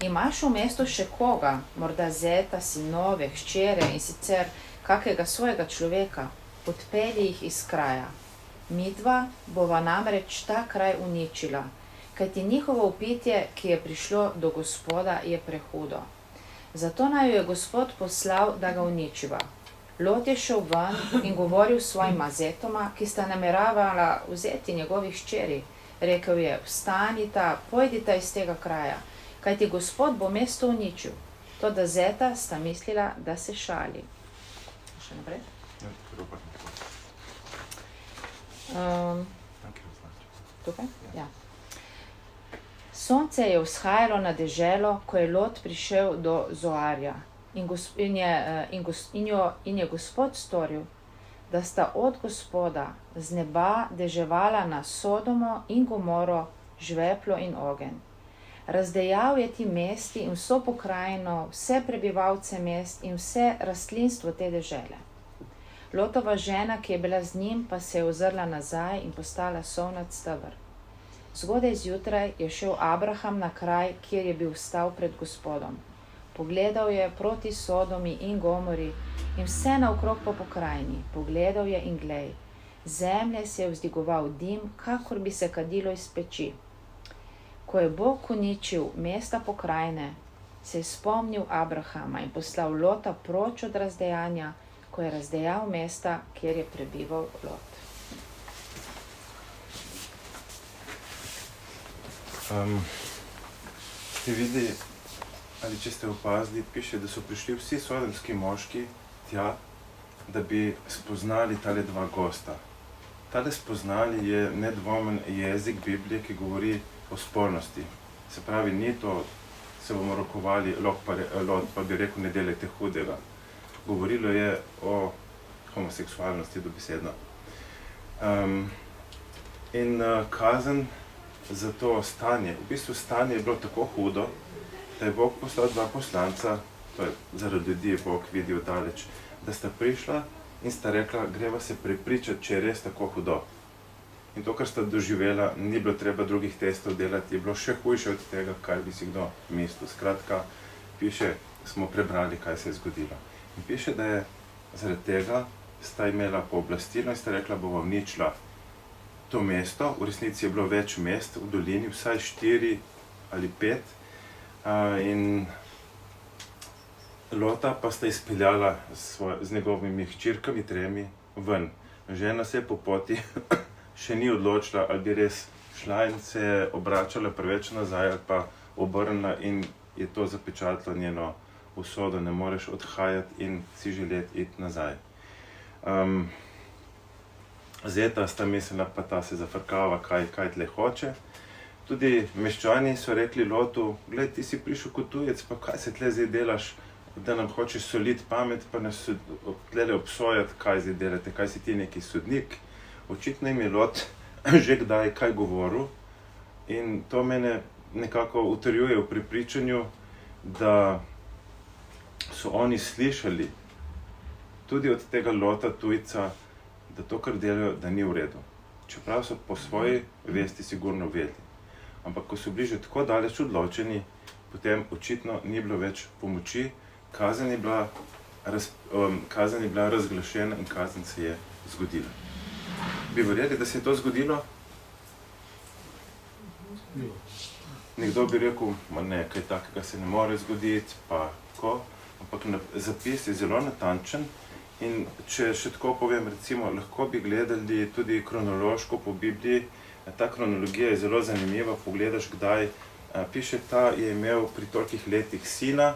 imaš v mestu še koga, morda zeta, sinove, hčere in sicer kakega svojega človeka, odpelji jih iz kraja. Midva bova namreč ta kraj uničila, kajti njihovo vpitje, ki je prišlo do Gospoda, je prehudo. Zato naj jo je Gospod poslal, da ga uničiva. Lot je šel ven in govoril s svojima zetoma, ki sta nameravala vzeti njegovih hčeri. Rekel je: vstanita, pojdita iz tega kraja, kajti Gospod bo mesto uničil. Toda zeta sta mislila, da se šali. Še naprej? Tukaj? Ja. Sonce je vzhajalo na deželo, ko je Lot prišel do Zoarja. In je Gospod storil, da sta od Gospoda z neba deževala na Sodomo in Gomoro žveplo in ogenj. Razdejal je ti mesti in vso pokrajino, vse prebivalce mest in vse rastlinstvo te dežele. Lotova žena, ki je bila z njim, pa se je ozrla nazaj in postala solnat steber. Zgodaj zjutraj je šel Abraham na kraj, kjer je bil stal pred Gospodom. Pogledal je proti Sodomi in Gomori in vse naokrog po pokrajini. Pogledal je in glej, zemlje se je vzdigoval dim, kakor bi se kadilo iz peči. Ko je Bog uničil mesta pokrajine, se je spomnil Abrahama in poslal Lota proč od razdejanja, ko je razdejal mesta, kjer je prebival Lot. Ste vidi, ali če ste opazili, piše, da so prišli vsi sodomski moški tja, da bi spoznali tale 2 gosta. Tale spoznali je nedvomen jezik Biblije, ki govori o spolnosti. Se pravi, ni to, se bomo rokovali, Lot pa bi rekel, ne delajte hudega. Govorilo je o homoseksualnosti dobesedno. Kazen za to stanje, v bistvu stanje je bilo tako hudo, da je Bog poslal 2 poslanca, to je zaradi ljudi je Bog videl daleč, da sta prišla in sta rekla: greva se prepričati, če je res tako hudo. In to, kar sta doživela, ni bilo treba drugih testov delati, je bilo še hujše od tega, kar bi si kdo mislil. Skratka, piše, smo prebrali, kaj se je zgodilo. In piše, da je zaradi tega sta imela pooblastilo in sta rekla: bova uničila to mesto. V resnici je bilo več mest v dolini, vsaj 4 ali 5. In Lota pa sta izpeljala z njegovimi hčerkami 3 ven. Žena se je po poti še ni odločila, ali bi res šla in se je obračala preveč nazaj ali pa obrnila, in je to zapečatilo njeno usodo. Ne moreš odhajati in si želeti iti nazaj. Zeta sta mislila, pa ta se zafrkava, kaj tle hoče. Tudi meščani so rekli Lotu: glej, ti si prišel kot tujec, pa kaj se tle zdaj delaš, da nam hočeš soliti pamet, pa nas tle obsojati, kaj zdaj delate, kaj si ti neki sodnik. Očitno jim je Lot že kdaj kaj govoril in to mene nekako utrjuje v prepričanju, da so oni slišali tudi od tega Lota tujca, da to, kar delajo, da ni v redu. Čeprav so po svoji vesti sigurno vedeli. Ampak ko so bili že tako daleč odločeni, potem očitno ni bilo več pomoči, kazen je bila razglašena in kazen se je zgodila. Bi verjeli, da se je to zgodilo? nekdo bi rekel, ma ne, kaj takega se ne more zgoditi, pa tako, ampak zapis je zelo natančen in če še tako povem, recimo, lahko bi gledali tudi kronološko po Bibliji, ta kronologija je zelo zanimiva, pogledaš kdaj, piše, ta je imel pri tolikih letih sina,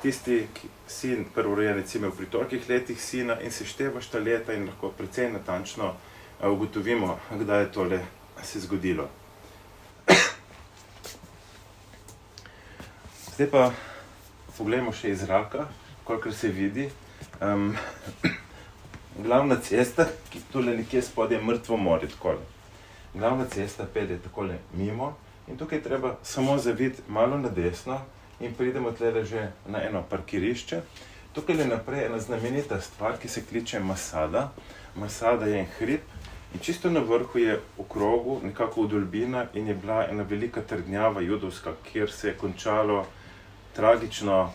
tisti sin, prvorojenec je imel pri tolikih letih sina in seštevaš ta leta in lahko precej natančno ugotovimo, kdaj je tole se zgodilo. Zdaj pa poglejmo še iz zraka, kolikor se vidi. Glavna cesta, ki tule nekje spodaj je mrtvo morje, takole. Glavna cesta pelje takole mimo in tukaj treba samo zaviti malo na desno in pridemo tlele že na eno parkirišče. Tukaj je naprej ena znamenita stvar, ki se kliče Masada. Masada je en hrib in čisto na vrhu je v krogu, nekako vdolbina in je bila ena velika trdnjava judovska, kjer se je končalo tragično,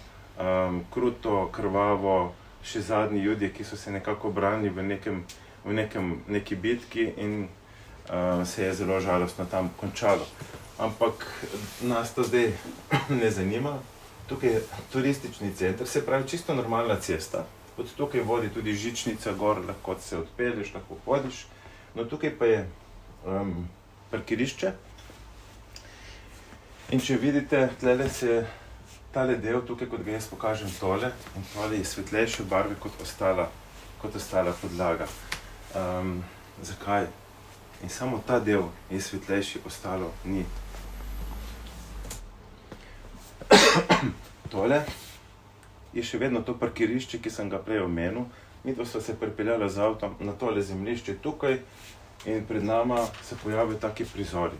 kruto, krvavo, še zadnji Judje, ki so se nekako branili v neki bitki in se je zelo žalostno tam končalo. Ampak nas to zdaj ne zanima. Tukaj je turistični center, se pravi čisto normalna cesta. Od tukaj vodi tudi žičnica gor, lahko se odpelješ, lahko hodiš. No tukaj pa je parkirišče. In če vidite, tlele se tale del, tukaj kot ga jaz pokažem tole, in tole je svetlejše barve kot ostala podlaga. Zakaj? In samo ta del je svetlejši, ostalo ni. Tole je še vedno to parkirišče, ki sem ga prej omenil. Midva sva se pripeljala z avtom na tole zemljišče tukaj in pred nama se pojavijo taki prizori.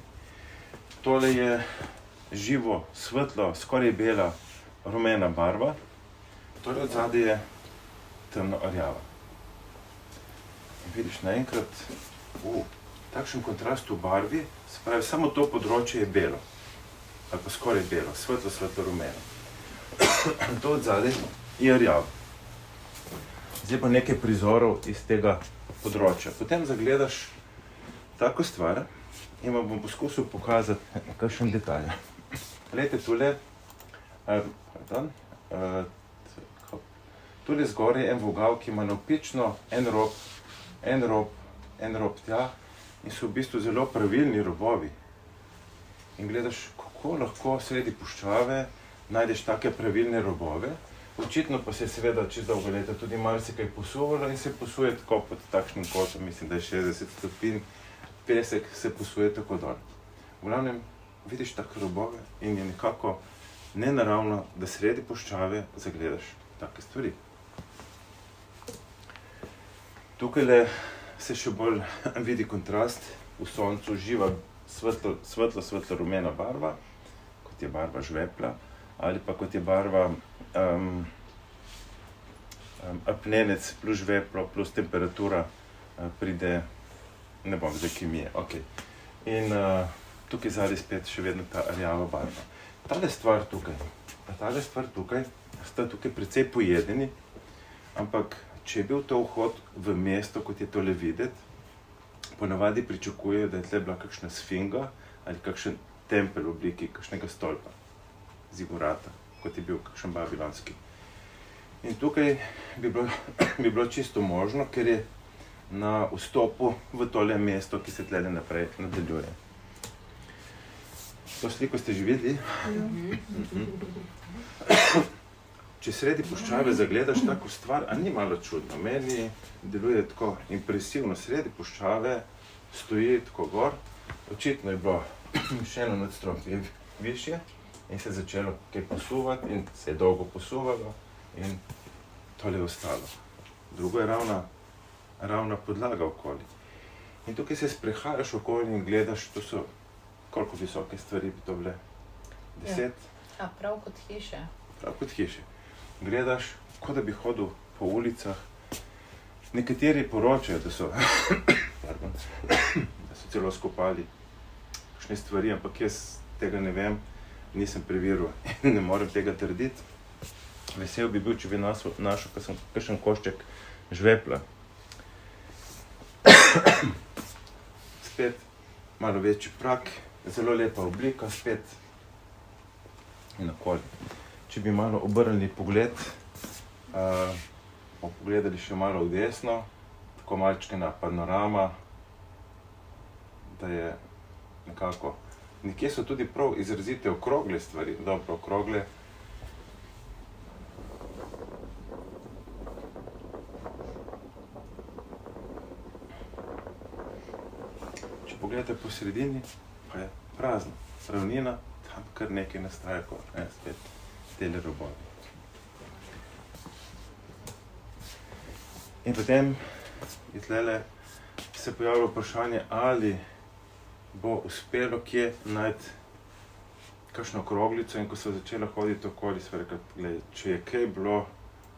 Tole je živo, svetlo, skoraj bela, rumena barva. Tole od zadaj je temno rjava. In vidiš naenkrat, takšen kontrast v barvi, se pravi, samo to področje je belo. Ali pa skoraj belo, svetlo, svetlo rumeno. To od zadaj je rjavo. Zdaj pa nekaj prizorov iz tega področja. Potem zagledaš tako stvar in vam bom poskusil pokazati kakšen detalj. Glejte, tule zgoraj je en vogal, ki ima navpično en rob tja in so v bistvu zelo pravilni robovi. In gledaš, kako lahko sredi puščave najdeš take pravilne robove. Očitno pa se je seveda čez dolgo leta tudi marsikaj posuvalo in se posuje tako pod takšnim kotom, mislim, da je 60 stopinj, pesek se posuje tako dol. V glavnem, vidiš take robove in je nekako nenaravno, da sredi puščave zagledaš take stvari. Tukajle se še bolj vidi kontrast v soncu, živa svetlo rumena barva, kot je barva žvepla, ali pa kot je barva apnenec plus žveplo plus temperatura pride, ne bom zdaj kemije, okej. In tukaj zadaj spet še vedno ta rjava barva. Tale stvar tukaj, sta tukaj precej pojedeni, ampak če je bil to vhod v mesto, kot je tole videti, ponavadi pričakujejo, da je tle bila kakšna sfinga ali kakšen tempelj v obliki kakšnega stolpa, zigurata, kot je bil kakšen babilonski. In tukaj bi bilo čisto možno, ker je na vstopu v tole mesto, ki se tlele naprej nadaljuje. To sliko ste že videli? Če sredi puščave zagledaš tako stvar, a ni malo čudno? Meni deluje tako impresivno. Sredi puščave stoji tako gor. Očitno je bilo še eno nadstropje višje in se je začelo kaj posuvati in se je dolgo posuvalo in tole je ostalo. Drugo je ravna podlaga okoli. In tukaj se sprehajaš okoli in gledaš, to so koliko visoke stvari bi to bile? 10? A prav kot hiše. Prav kot hiše. Gledaš, kot da bi hodil po ulicah. Nekateri poročajo, da so celo skopali kakšne stvari, ampak jaz tega ne vem, nisem preveril in ne morem tega trditi. Vesel bi bil, če bi našel kakšen košček žvepla. Spet malo večji prak, zelo lepa oblika, spet in okoli. Če bi malo obrnili pogled, bomo pogledali še malo v desno, tako malčkena panorama, da je nekako, nekje so tudi prav izrazite okrogle stvari, dobro okrogle. Če pogledate po sredini, pa je prazno, ravnina, tam kar nekaj nastaja, kot spet tele robovi. In potem je tlele se pojavilo vprašanje, ali bo uspelo kje najti kakšno kroglico, in ko so začela hoditi okoli, so rekli, gledaj, če je kaj bilo,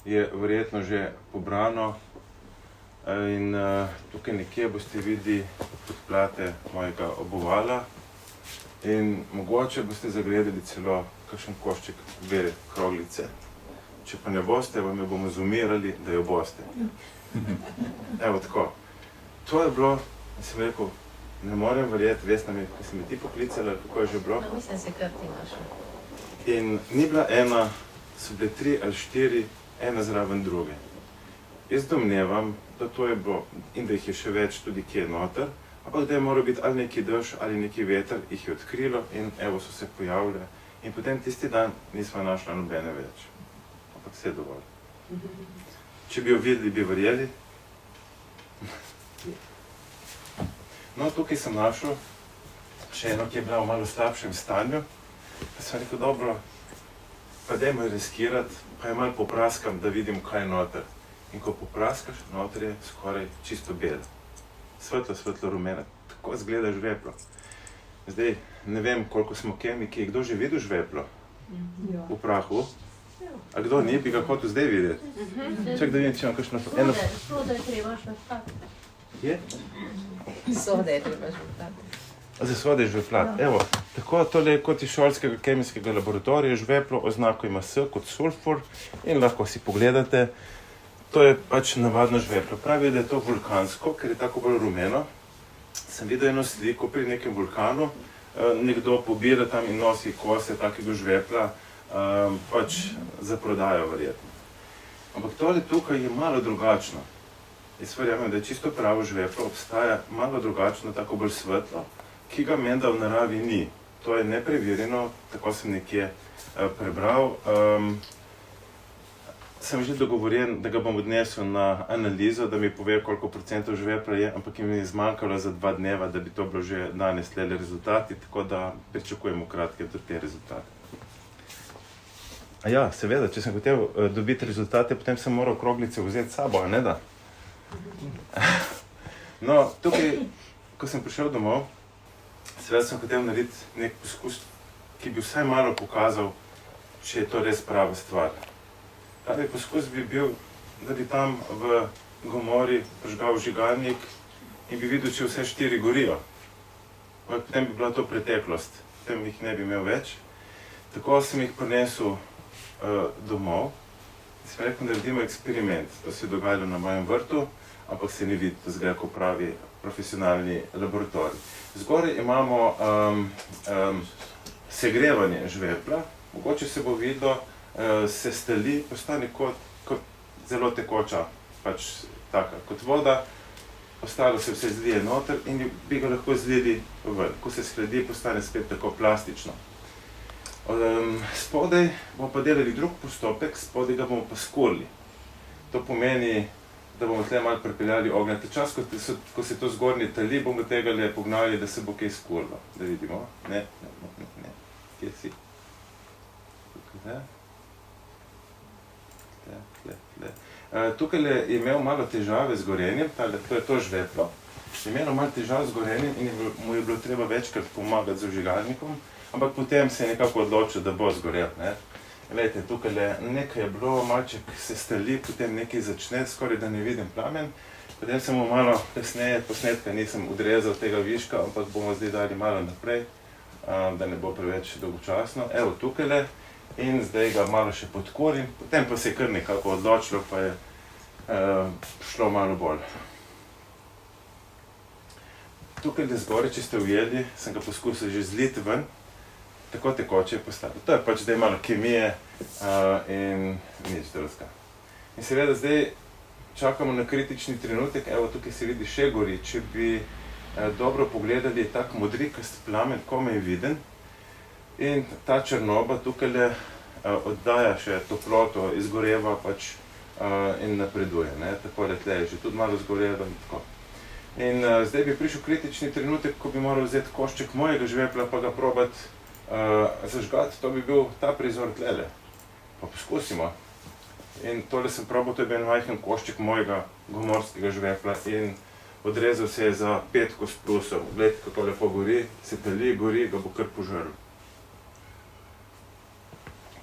je verjetno že pobrano, in tukaj nekje boste videli podplate mojega obuvala in mogoče boste zagledali celo kakšen košček bele kroglice. Če pa ne boste, vam jo bomo zumirali, da jo boste. Evo tako. To je bilo, sem rekel, ne morem verjeti, Vesna mi, ko si me ti poklicala, kako je že bilo. No, mislim se, kar ti našel. In ni bila ena, so bile 3 ali 4, ena zraven druge. Jaz domnevam, da to je bilo in da jih je še več tudi kje noter, ampak da je moral biti ali neki dež ali neki veter, jih je odkrilo in evo so se pojavile. In potem tisti dan nismo našla nobene več. Ampak vse je dovolj. Če bi jo videli, bi verjeli. No, tukaj sem našel še eno, ki je bila v malo slabšem stanju. Pa sem rekel, dobro, pa dajmo jo riskirati, pa jo malo popraskam, da vidim, kaj je noter. In ko popraskaš, noter je skoraj čisto bela. Svetlo, svetlo rumena. Tako izgleda žveplo. Zdaj, ne vem, koliko smo kemiki. Kdo že videl žveplo? V prahu? A kdo ni, bi ga hotel zdaj videti? Čak, da vidim, če imam kakšno... Prodaj treba žveplat. Je? Sode je treba žveplat. Zdaj sode je žveplat. Evo, tako tole je kot iz šolskega kemijskega laboratorija. Žveplo oznako ima S kot sulfur in lahko si pogledate. To je pač navadno žveplo. Pravijo, da je to vulkansko, ker je tako bolj rumeno. Sem videl eno sliko pri nekem vulkanu, nekdo pobira tam in nosi kose takega žvepla, pač za prodajo verjetno. Ampak tole tukaj je malo drugačno. Jaz verjamem, da je čisto pravo žveplo, obstaja malo drugačno, tako bolj svetlo, ki ga menda v naravi ni. To je nepreverjeno, tako sem nekje prebral. Sem že dogovorjen, da ga bom odnesel na analizo, da mi pove, koliko procentov žvepla je, ampak jim je zmanjkalo za 2 dneva, da bi to bilo že danes tlele rezultati, tako da pričakujemo kratke do te rezultate. A ja, seveda, če sem hotel dobiti rezultate, potem sem moral kroglice vzeti s sabo, a ne da? No, tukaj, ko sem prišel domov, seveda sem hotel narediti nek poskus, ki bi vsaj malo pokazal, če je to res prava stvar. Pravi poskus bi bil, da bi tam v Gomori prižgal vžigalnik in bi videl, če vse 4 gorijo. Potem bi bila to preteklost, potem jih ne bi imel več. Tako sem jih prinesel domov in sem rekel, da naredimo eksperiment. To se je dogajalo na mojem vrtu, ampak se ni videti, da zgleda, ko pravi profesionalni laboratorij. Zgoraj imamo segrevanje žvepla, mogoče se bo videlo, se stali, postane kot zelo tekoča, pač taka kot voda, ostalo se vse zlije noter in bi ga lahko zlili ven. Ko se shladi, postane spet tako plastično. Spodaj bomo pa delali drug postopek, spodaj ga bomo pa skurili. To pomeni, da bomo tle malo pripeljali ognja. Čas, ko se to zgornji tali, bomo tega le pognali, da se bo kaj skurilo. Da vidimo. Ne. Kje si? Tukaj, tukaj je imel malo težave z gorenjem, to je to žveplo. Je imelo malo težav z gorenjem in mu je bilo treba večkrat pomagati z vžigalnikom, ampak potem se je nekako odločil, da bo zgorel. Glejte, tukaj nekaj je bilo, malček se stali, potem nekaj začne, skoraj da ne vidim plamen. Potem sem mu malo kasneje posnetka nisem odrezal tega viška, ampak bomo zdaj dali malo naprej, da ne bo preveč dolgočasno. Evo tukaj in zdaj ga malo še podkorim, potem pa se je kar nekako odločilo, pa je šlo malo bolj. Tukaj zgoraj, če ste ujeli, sem ga poskusil že zliti ven tako tekoče je postalo. To je pač zdaj malo kemije in nič drugega. In seveda zdaj čakamo na kritični trenutek, evo tukaj se vidi še gori, če bi dobro pogledali, je tak modrikast plamen, komaj viden. In ta črnoba tukaj oddaja še toploto, izgoreva pač in napreduje, ne, takole tle je že tudi malo zgorelo in tako. In zdaj bi prišel kritični trenutek, ko bi moral vzeti košček mojega žvepla pa ga probati zažgati, to bi bil ta prizor tlele. Pa poskusimo. In tole sem probal, to je bil en majhen košček mojega gomorskega žvepla in odrezal se je za 5 kos plusov. Glejte, kako lepo gori, se tali, gori, ga bo kar požrl.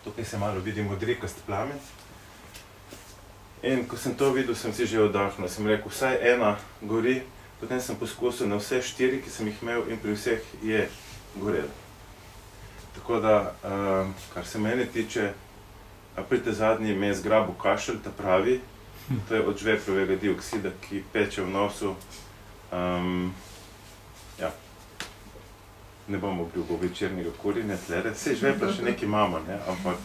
Tukaj se malo vidi modrikast plamen. In ko sem to videl, sem si že oddahnil. Sem rekel, vsaj ena gori, potem sem poskusil na vse 4, ki sem jih imel in pri vseh je gorelo. Tako da, kar se mene tiče, pri te zadnji me je zgrabil kašelj, ta pravi, to je od žveplovega dioksida, ki peče v nosu. Ja, ne bom obljubil večernega kurjenja tlele, saj žvepla še nekaj imamo, ne, ampak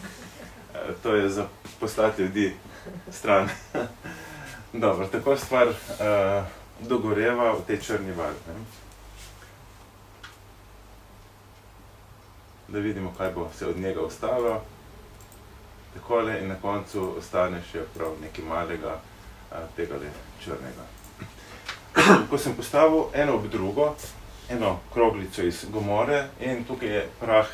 to je za poslati ljudi stran. Dobro, tako stvar dogoreva v tej črni barvi. Da vidimo, kaj bo se od njega ostalo. Takole in na koncu ostane še prav nekaj malega tegale črnega. Ko sem postavil eno ob drugo, eno kroglico iz gomore in tukaj je prah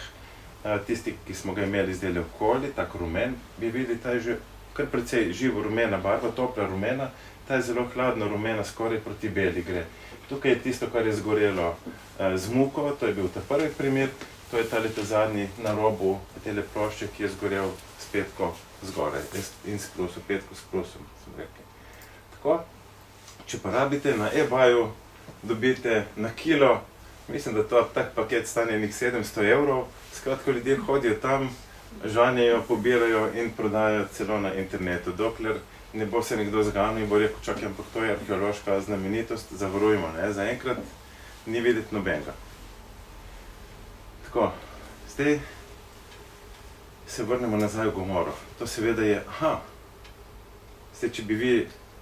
tisti, ki smo ga imeli zdaj okoli, tak rumen, bi videli, ta je že kar precej živo rumena barva, topla rumena, ta je zelo hladno rumena, skoraj proti beli gre. Tukaj je tisto, kar je zgorelo z muko, to je bil ta prvi primer, to je tale ta zadnji na robu tele plošče, ki je zgorel s petko zgoraj in s plusom, petko s plusom, sem rekel. Tako, če pa rabite na eBayu, dobite na kilo, mislim, da to tak paket stane nekih 700 evrov, skratka ljudje hodijo tam, žanjejo, pobirajo in prodajajo celo na internetu, dokler ne bo se nekdo zganil in bo rekel, čakaj, ampak to je arheološka znamenitost, zavarujmo, ne, zaenkrat ni videti nobenega. Tako, zdaj se vrnemo nazaj v Gomoro. To seveda je, zdaj, če bi vi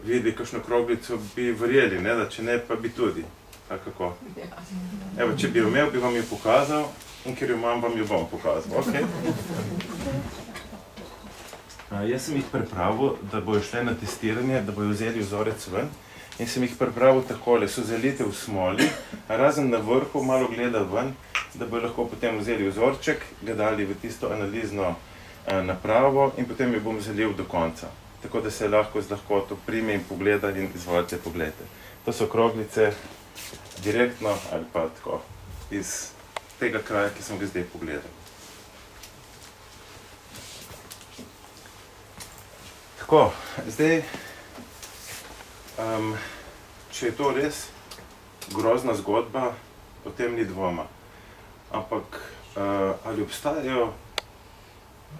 videli kakšno kroglico, bi verjeli, ne, da če ne, pa bi tudi. Kako? Evo, če bi jo imel, bi vam jo pokazal in ker jo imam, vam jo bom pokazal. Okay. Jaz sem jih pripravil, da bojo šle na testiranje, da bojo vzeli vzorec ven in sem jih pripravil takole, so zalite v smoli, razen na vrhu malo gleda ven, da bojo lahko potem vzeli vzorček, ga dali v tisto analizno napravo in potem jo bom zalil do konca. Tako da se lahko z lahkoto prime in pogleda in izvolite, pogledajte. To so kroglice direktno ali pa tako iz tega kraja, ki sem ga zdaj pogledal. Tako, zdaj, če je to res grozna zgodba, o tem ni dvoma. Ampak ali obstajajo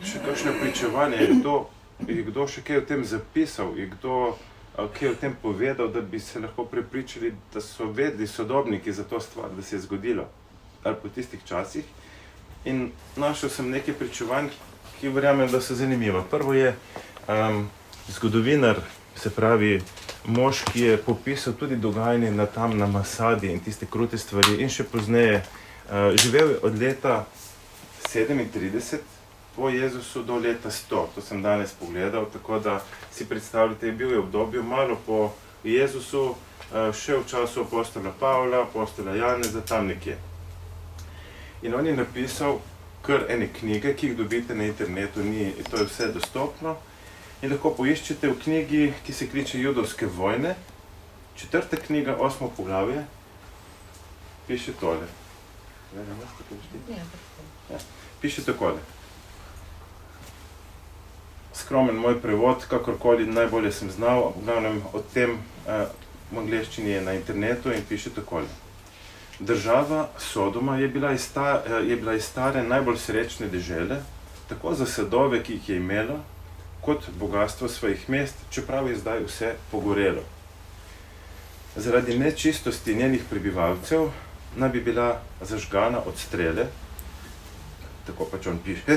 še kakšne pričevanja, je kdo še kaj o tem zapisal, je kdo kaj o tem povedal, da bi se lahko prepričali, da so vedeli sodobniki za to stvar, da se je zgodilo, ali po tistih časih. In našel sem nekaj pričevanj, ki verjamem, da so zanimiva. Prvo je zgodovinar, se pravi mož, ki je popisal tudi dogajanje tam na Masadi in tiste krute stvari in še pozneje živel je od leta 37 po Jezusu do leta 100, to sem danes pogledal, tako da si predstavljate, bil je v obdobju malo po Jezusu, še v času apostola Pavla, apostola Janeza, tam nekje. In on je napisal kar ene knjige, ki jih dobite na internetu, to je vse dostopno. In lahko poiščete v knjigi, ki se kliče Judovske vojne, 4. knjiga, 8. poglavje, piše tole. Piše takole. Skromen moj prevod, kakorkoli najbolje sem znal, v glavnem o tem v angleščini je na internetu in piše takole. Država Sodoma je bila iz stare najbolj srečne dežele, tako za sadove, ki jih je imela, kot bogastvo svojih mest, čeprav je zdaj vse pogorelo. Zaradi nečistosti njenih prebivalcev naj bi bila zažgana od strele, tako pač on piše,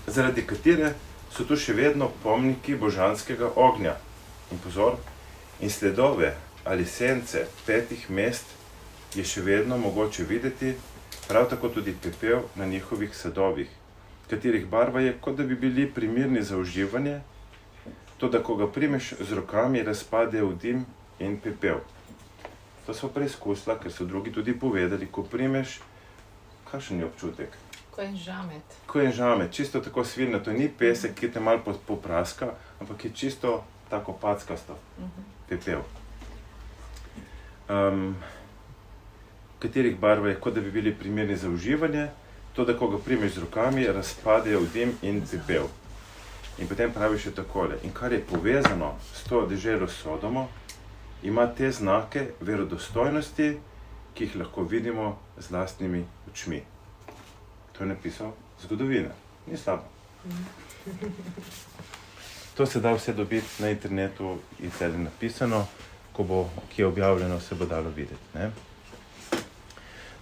zaradi katere so tu še vedno pomniki božanskega ognja. In pozor, in sledove ali sence 5 mest je še vedno mogoče videti, prav tako tudi pepel na njihovih sadovih, katerih barva je, kot da bi bili primirni za uživanje, to, da ko ga primeš z rokami, razpade v dim in pepel. To so preizkusila, ker so drugi tudi povedali, ko primeš, kakšen je občutek? Ko je žamet. Ko je žamet, čisto tako svilno, to ni pesek, ki te malo popraska, ampak je čisto tako packasto, pepel. Katerih barva je, kot da bi bili primerni za uživanje, to, da ko ga primeš z rokami, razpadejo v dim in pepel. In potem pravi še takole, in kar je povezano s to deželo Sodomo, ima te znake verodostojnosti, ki jih lahko vidimo z lastnimi očmi. To je napisal zgodovina, ni slabo. To se da vse dobiti na internetu, je tele napisano, ki je objavljeno, se bo dalo videti. Ne?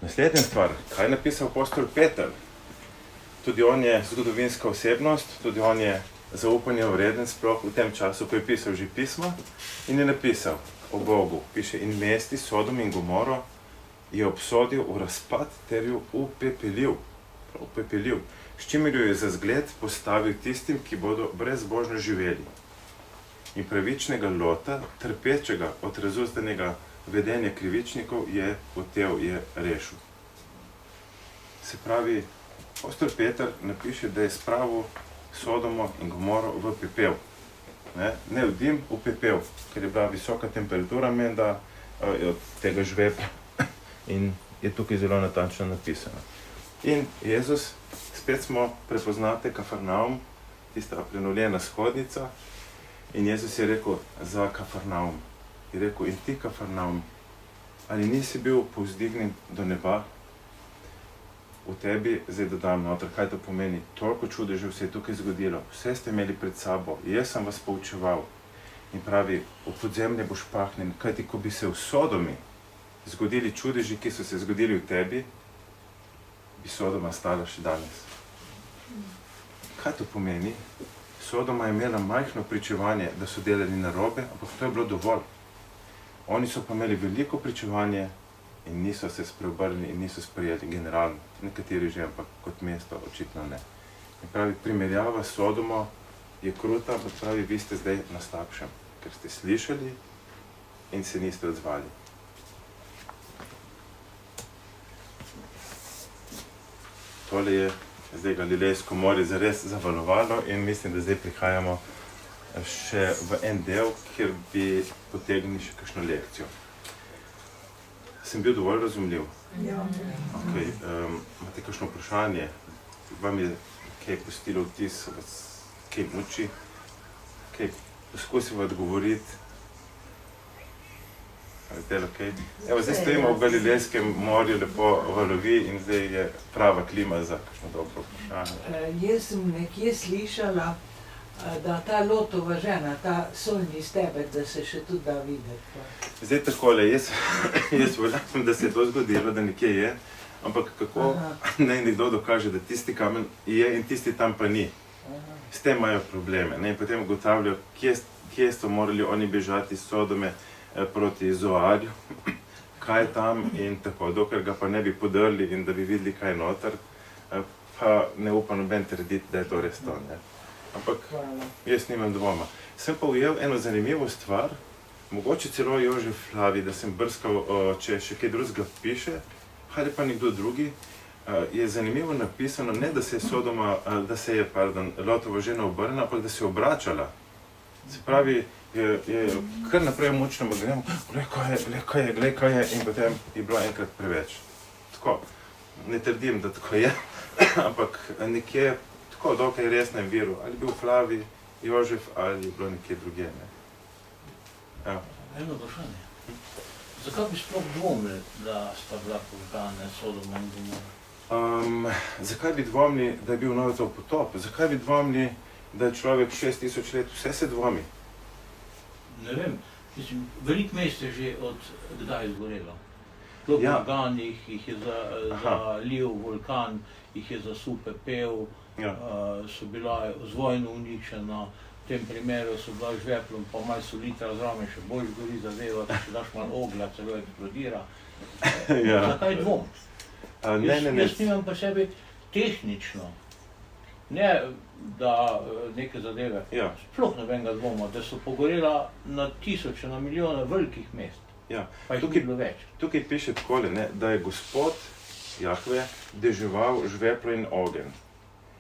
Naslednja stvar, kaj je napisal apostol Peter? Tudi on je zgodovinska osebnost, tudi on je zaupanja vreden, sploh v tem času, ko je pisal že pisma, in je napisal o Bogu, piše, in mesti Sodom in Gomoro je obsodil v razpad ter ju upepelil, s čimer jo je za zgled postavil tistim, ki bodo brezbožno živeli. In pravičnega Lota, trpečega od razuzdanega vedenja krivičnikov, je hotel, je rešil. Se pravi, apostol Peter napiše, da je spravil Sodomo in Gomoro v pepel. Ne v dim, v pepel, ker je bila visoka temperatura menda od tega žvepla in je tukaj zelo natančno napisano. In Jezus, spet smo prepoznate Kafarnaum, tista prenovljena shodnica, in Jezus je rekel za Kafarnaum, je rekel, in ti Kafarnaum, ali nisi bil povzdignjen do neba? V tebi zdaj dodam noter, kaj to pomeni, toliko čudežev se je tukaj zgodilo, vse ste imeli pred sabo, jaz sem vas poučeval in pravi, v podzemlje boš pahnjen, kajti ko bi se v Sodomi zgodili čudeži, ki so se zgodili v tebi, bi Sodoma stala še danes. Kaj to pomeni? Sodoma je imela majhno pričevanje, da so delali narobe, ampak to je bilo dovolj. Oni so pa imeli veliko pričevanje in niso se spreobrnili in niso sprejeli generalno. Nekateri že, ampak kot mesto očitno ne. In pravi, primerjava s Sodomo je kruta, ampak pravi, vi ste zdaj na slabšem, ker ste slišali in se niste odzvali. Tole je zdaj Galilejsko morje zares zavalovalo in mislim, da zdaj prihajamo še v en del, kjer bi potegnili še kakšno lekcijo. Sem bil dovolj razumljiv? Ja. Okay, imate kakšno vprašanje? Vam je kaj pustilo vtis, vas kaj muči? Kaj poskusim odgovoriti? Okay. Evo, zdaj stojimo v Galilejskem morju, lepo valovi in zdaj je prava klima za kakšno dobro vprašanje. Jaz sem nekje slišala, da ta Lotova žena, ta solni stebek, da se še tudi da videti. Zdaj takole, jaz verjamem, da se je to zgodilo, da nekje je, ampak kako naj nekdo dokaže, da tisti kamen je in tisti tam pa ni. S tem imajo probleme. In potem ugotavljajo, kje so morali oni bežati iz Sodome proti Zoarju, kaj je tam in tako, dokler ga pa ne bi podrli in da bi videli, kaj je noter, pa ne upa noben trditi, da je to res to. Ne? Ampak jaz nimam dvoma. Sem pa ujel eno zanimivo stvar, mogoče celo Jožef Flavij, da sem brskal, če še kaj drugega piše, ali pa nekdo drugi, je zanimivo napisano, ne da se je Lotova žena obrnila, ampak da se je obračala. Se pravi, je kar naprej močno gremo, glej, kaj je, in potem je bilo enkrat preveč. Tako, ne trdim, da tako je, ampak nekje, tako dokaj resnem viru, ali bil Flavij, Jožef, ali je bilo nekje druge. Ja. Eno vprašanje. Zakaj bi sploh dvomili, da sta bila požgane Sodoma in Gomora? Zakaj bi dvomili, da je bil Noetov potop? Zakaj bi dvomili, da je človek 6000 let? Vse se dvomi. Ne vem, mislim, veliko mest je že od kdaj izgorelo. Sploh v Ja. organih jih je zalil vulkan, jih je zasul pepel, Ja. so bila z vojno uničena, v tem primeru so bila žveplom, pa malo solitra zraven, še bolj gori zadeva, če daš malo oglja, celo eksplodira. Ja. Zakaj dvom? Jaz nimam pa sebi tehnično, ne da neke zadeve, Ja. sploh nobenega dvoma, da so pogorela na tisoče, na milijone velikih mest, Ja. pa jih Tukaj- ni bilo več. Tukaj piše takole, ne, da je Gospod Jahve deževal žveplo in ogenj.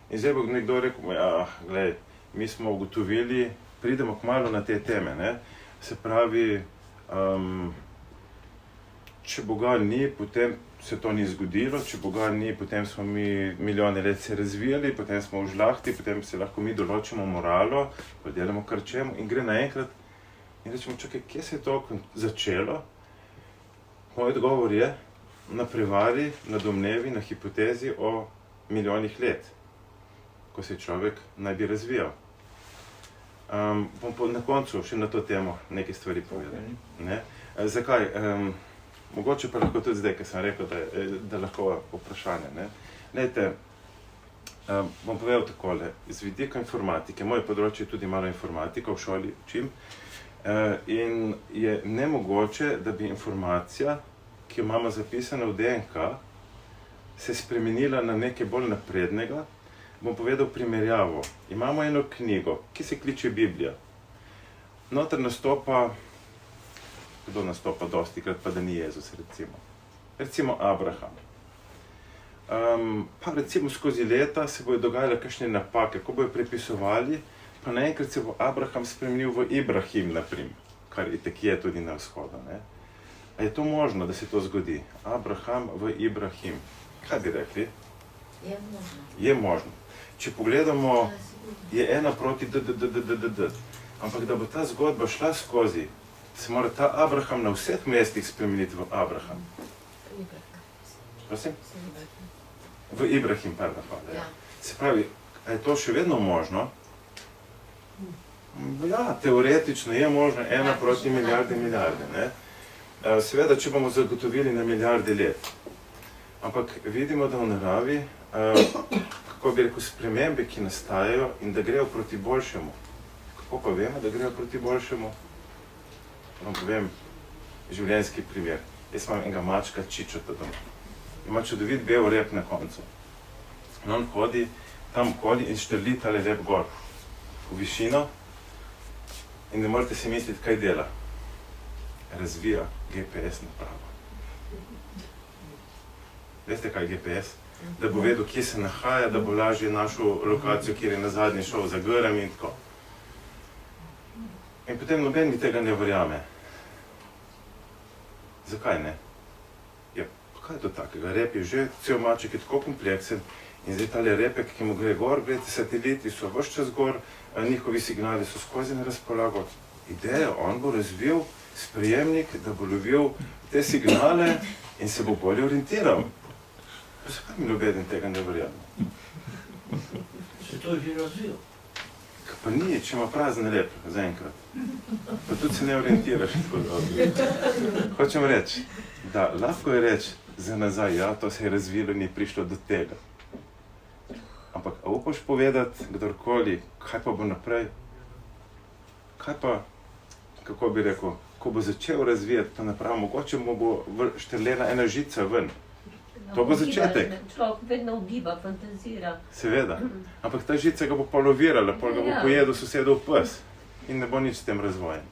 In zdaj bo nekdo rekel, ja, glej, mi smo ugotovili, pridemo kmalu na te teme, ne, se pravi, če Boga ni, potem se to ni zgodilo, če Boga ni, potem smo mi milijone let se razvijali, potem smo v žlahti, potem se lahko mi določimo moralo, pa delamo kar čemu in gre naenkrat in rečemo, čakaj, kje se je to začelo? Moj odgovor je na prevari, na domnevi, na hipotezi o milijonih let, ko se je človek naj bi razvijal. Bom na koncu še na to temo nekaj stvari povedal. Ne? Zakaj? Mogoče pa lahko tudi zdaj, ker sem rekel, da lahko vprašanje. Ne? Glejte, bom povedal takole, z vidika informatike, moje področje je tudi malo informatika, v šoli učim, in je nemogoče, da bi informacija, ki jo imamo zapisano v DNK, se spremenila na nekaj bolj naprednega. Bom povedal primerjavo. Imamo eno knjigo, ki se kliče Biblija. Noter nastopa, kdo nastopa dostikrat, pa da ni Jezus, recimo. Recimo Abraham. Pa recimo skozi leta se bodo dogajale kakšne napake, ko bojo prepisovali, pa naenkrat se bo Abraham spremenil v Ibrahim, naprimer, kar itak je tudi na vzhodu, ne? A je to možno, da se to zgodi? Abraham v Ibrahim. Kaj bi rekli? Je možno. Je možno. Če pogledamo, je ena proti d. Ampak da bo ta zgodba šla skozi, se mora ta Abraham na vseh mestih spremeniti v Abraham. Prosim? V Ibrahim, pardon, hvala. Ja. Se pravi, a je to še vedno možno? Ja, teoretično je možno, ena proti milijarde, ne? Seveda, če bomo zagotovili na milijarde let. Ampak vidimo, da v naravi, kako bi rekel, spremembe, ki nastajajo in da grejo proti boljšemu. Kako pa vemo, da grejo proti boljšemu? Vam povem življenjski primer. Jaz imam enega mačka Čičota doma. Ima čudovit bel rep na koncu. In on hodi tam okoli in štrli tale rep gor, v višino, in ne morete si misliti, kaj dela. Razvija GPS napravo. Veste, kaj je GPS? Da bo vedel, kje se nahaja, da bo lažje našel lokacijo, kjer je nazadnje šel za grem in tako. In potem noben mi tega ne verjame. Zakaj ne? Ja, kaj je to takega? Rep je že, cel maček je tako kompleksen in zdaj tale repek, ki mu gre gor, gledajte, sateliti so ves čas gor, njihovi signali so skozi na razpolago. Ideja, on bo razvil sprejemnik, da bo lovil te signale in se bo bolje orientiral. Zakaj mi nobeden tega ne verjame? Se to je že razvil. Pa ni, če ima prazen rep, zaenkrat. Pa tudi se ne orientiraš tako dobro. Hočem reči, da lahko je reči za nazaj, ja, to se je razvilo in je prišlo do tega. Ampak, a upaš povedati kdorkoli, kaj pa bo naprej? Kaj pa, kako bi rekel, ko bo začel razvijati to napravo, mogoče mu bo štrlena ena žica ven. To bo začetek. Človek vedno ugiba, fantazira. Seveda. Ampak ta žica ga bo polovirala, pol ga bo pojedel sosedov pes in ne bo nič s tem razvojem.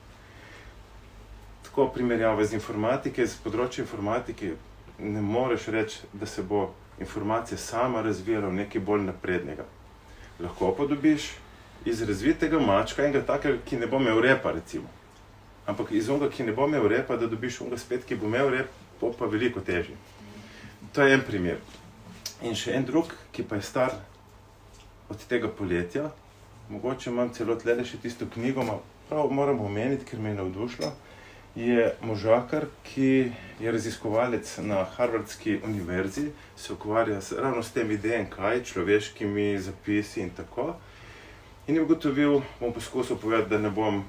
Tako primerjava z informatike, z področja informatike, ne moreš reči, da se bo informacija sama razvijala v nekaj bolj naprednega. Lahko pa dobiš iz razvitega mačka enega takega, ki ne bo imel repa, recimo. Ampak iz onega, ki ne bo imel repa, da dobiš onega spet, ki bo imel rep, bo pa veliko težje. To je en primer. In še en drug, ki pa je star od tega poletja, mogoče imam celo tlele še tisto knjigo, prav moram omeniti, ker me je navdušilo, je možakar, ki je raziskovalec na Harvardski univerzi, se ukvarja ravno s temi DNK, človeškimi zapisi in tako. In je ugotovil, bom poskusil povedati, da ne bom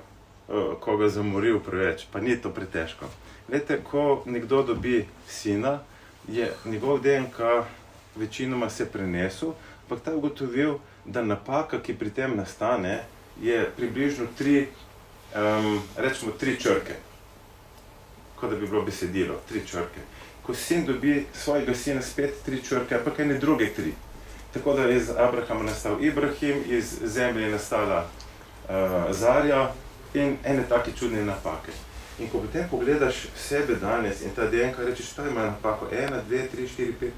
koga zamoril preveč, pa ni to pretežko. Glejte, ko nekdo dobi sina, je njegov DNK večinoma se prenesel, ampak ta je ugotovil, da napaka, ki pri tem nastane, je približno rečemo 3 črke. Kot da bi bilo besedilo, 3 črke. Ko sin dobi svojega sina spet 3 črke, ampak ene druge 3. Tako da je iz Abrahama nastal Ibrahim, iz zemlje je nastala Zarja in ene take čudne napake. In ko potem pogledaš sebe danes in ta DNK rečeš, šta ima napako? 1, 2, 3, 4, 5,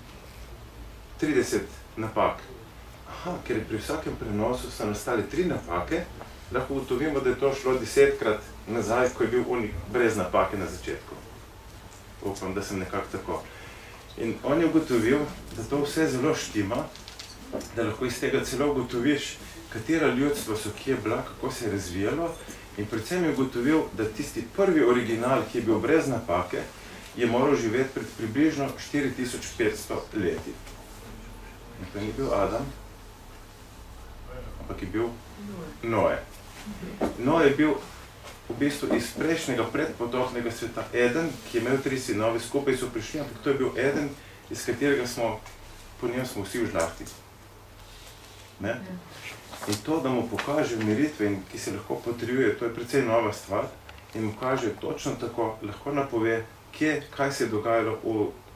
30 napak. Aha, ker je pri vsakem prenosu so nastale 3 napake, lahko ugotovimo, da je to šlo 10-krat nazaj, ko je bil unik brez napake na začetku. Upam, da sem nekako tako. In on je ugotovil, da to vse zelo štima, da lahko iz tega celo ugotoviš, katera ljudstva so kje bila, kako se je razvijalo, in predvsem je ugotovil, da tisti prvi original, ki je bil brez napake, je moral živeti pred približno 4500 leti. In to ni bil Adam, ampak je bil Noe. Noe je bil v bistvu iz prejšnjega predpotopnega sveta eden, ki je imel 3 sinove, skupaj so prišli, ampak to je bil eden, iz katerega po njem smo vsi v žlahti. Ne? In to, da mu pokaže miritve, ki se lahko potrjuje, to je precej nova stvar, in mu kaže točno tako, lahko napove, kaj se je dogajalo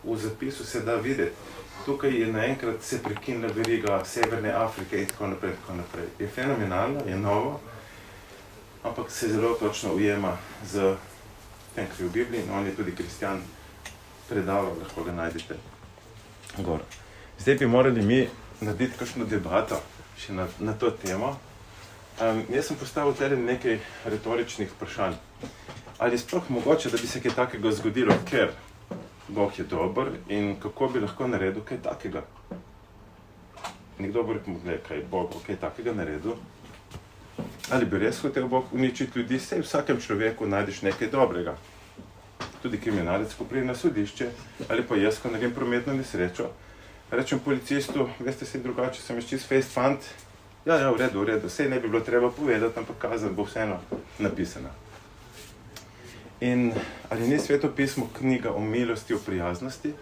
v zapisu, se da videti. Tukaj je naenkrat se prekinila veriga Severne Afrike in tako naprej, tako naprej. Je fenomenalno, je novo, ampak se zelo točno ujema z tem, kar je v Bibliji, in on je tudi kristjan predaval, lahko ga najdete gor. Zdaj bi morali mi narediti kakšno debato še na to temo. Jaz sem postavil tele nekaj retoričnih vprašanj. Ali je sploh mogoče, da bi se kaj takega zgodilo, ker Bog je dober in kako bi lahko naredil kaj takega? Nekdo bo rekel, gledaj, kaj je Bog kaj takega naredil? Ali bi res hotel Bog uničiti ljudi? Sej v vsakem človeku najdeš nekaj dobrega. Tudi kriminalec, ko pride na sodišče, ali pa jaz, ko naredim prometno nesrečo, rečem policistu, veste, sej drugače, sem jaz čist fejst fant. Ja, v redu, sej ne bi bilo treba povedati, ampak kazen bo vseeno napisana. In ali ni Sveto pismo knjiga o milosti, o prijaznosti?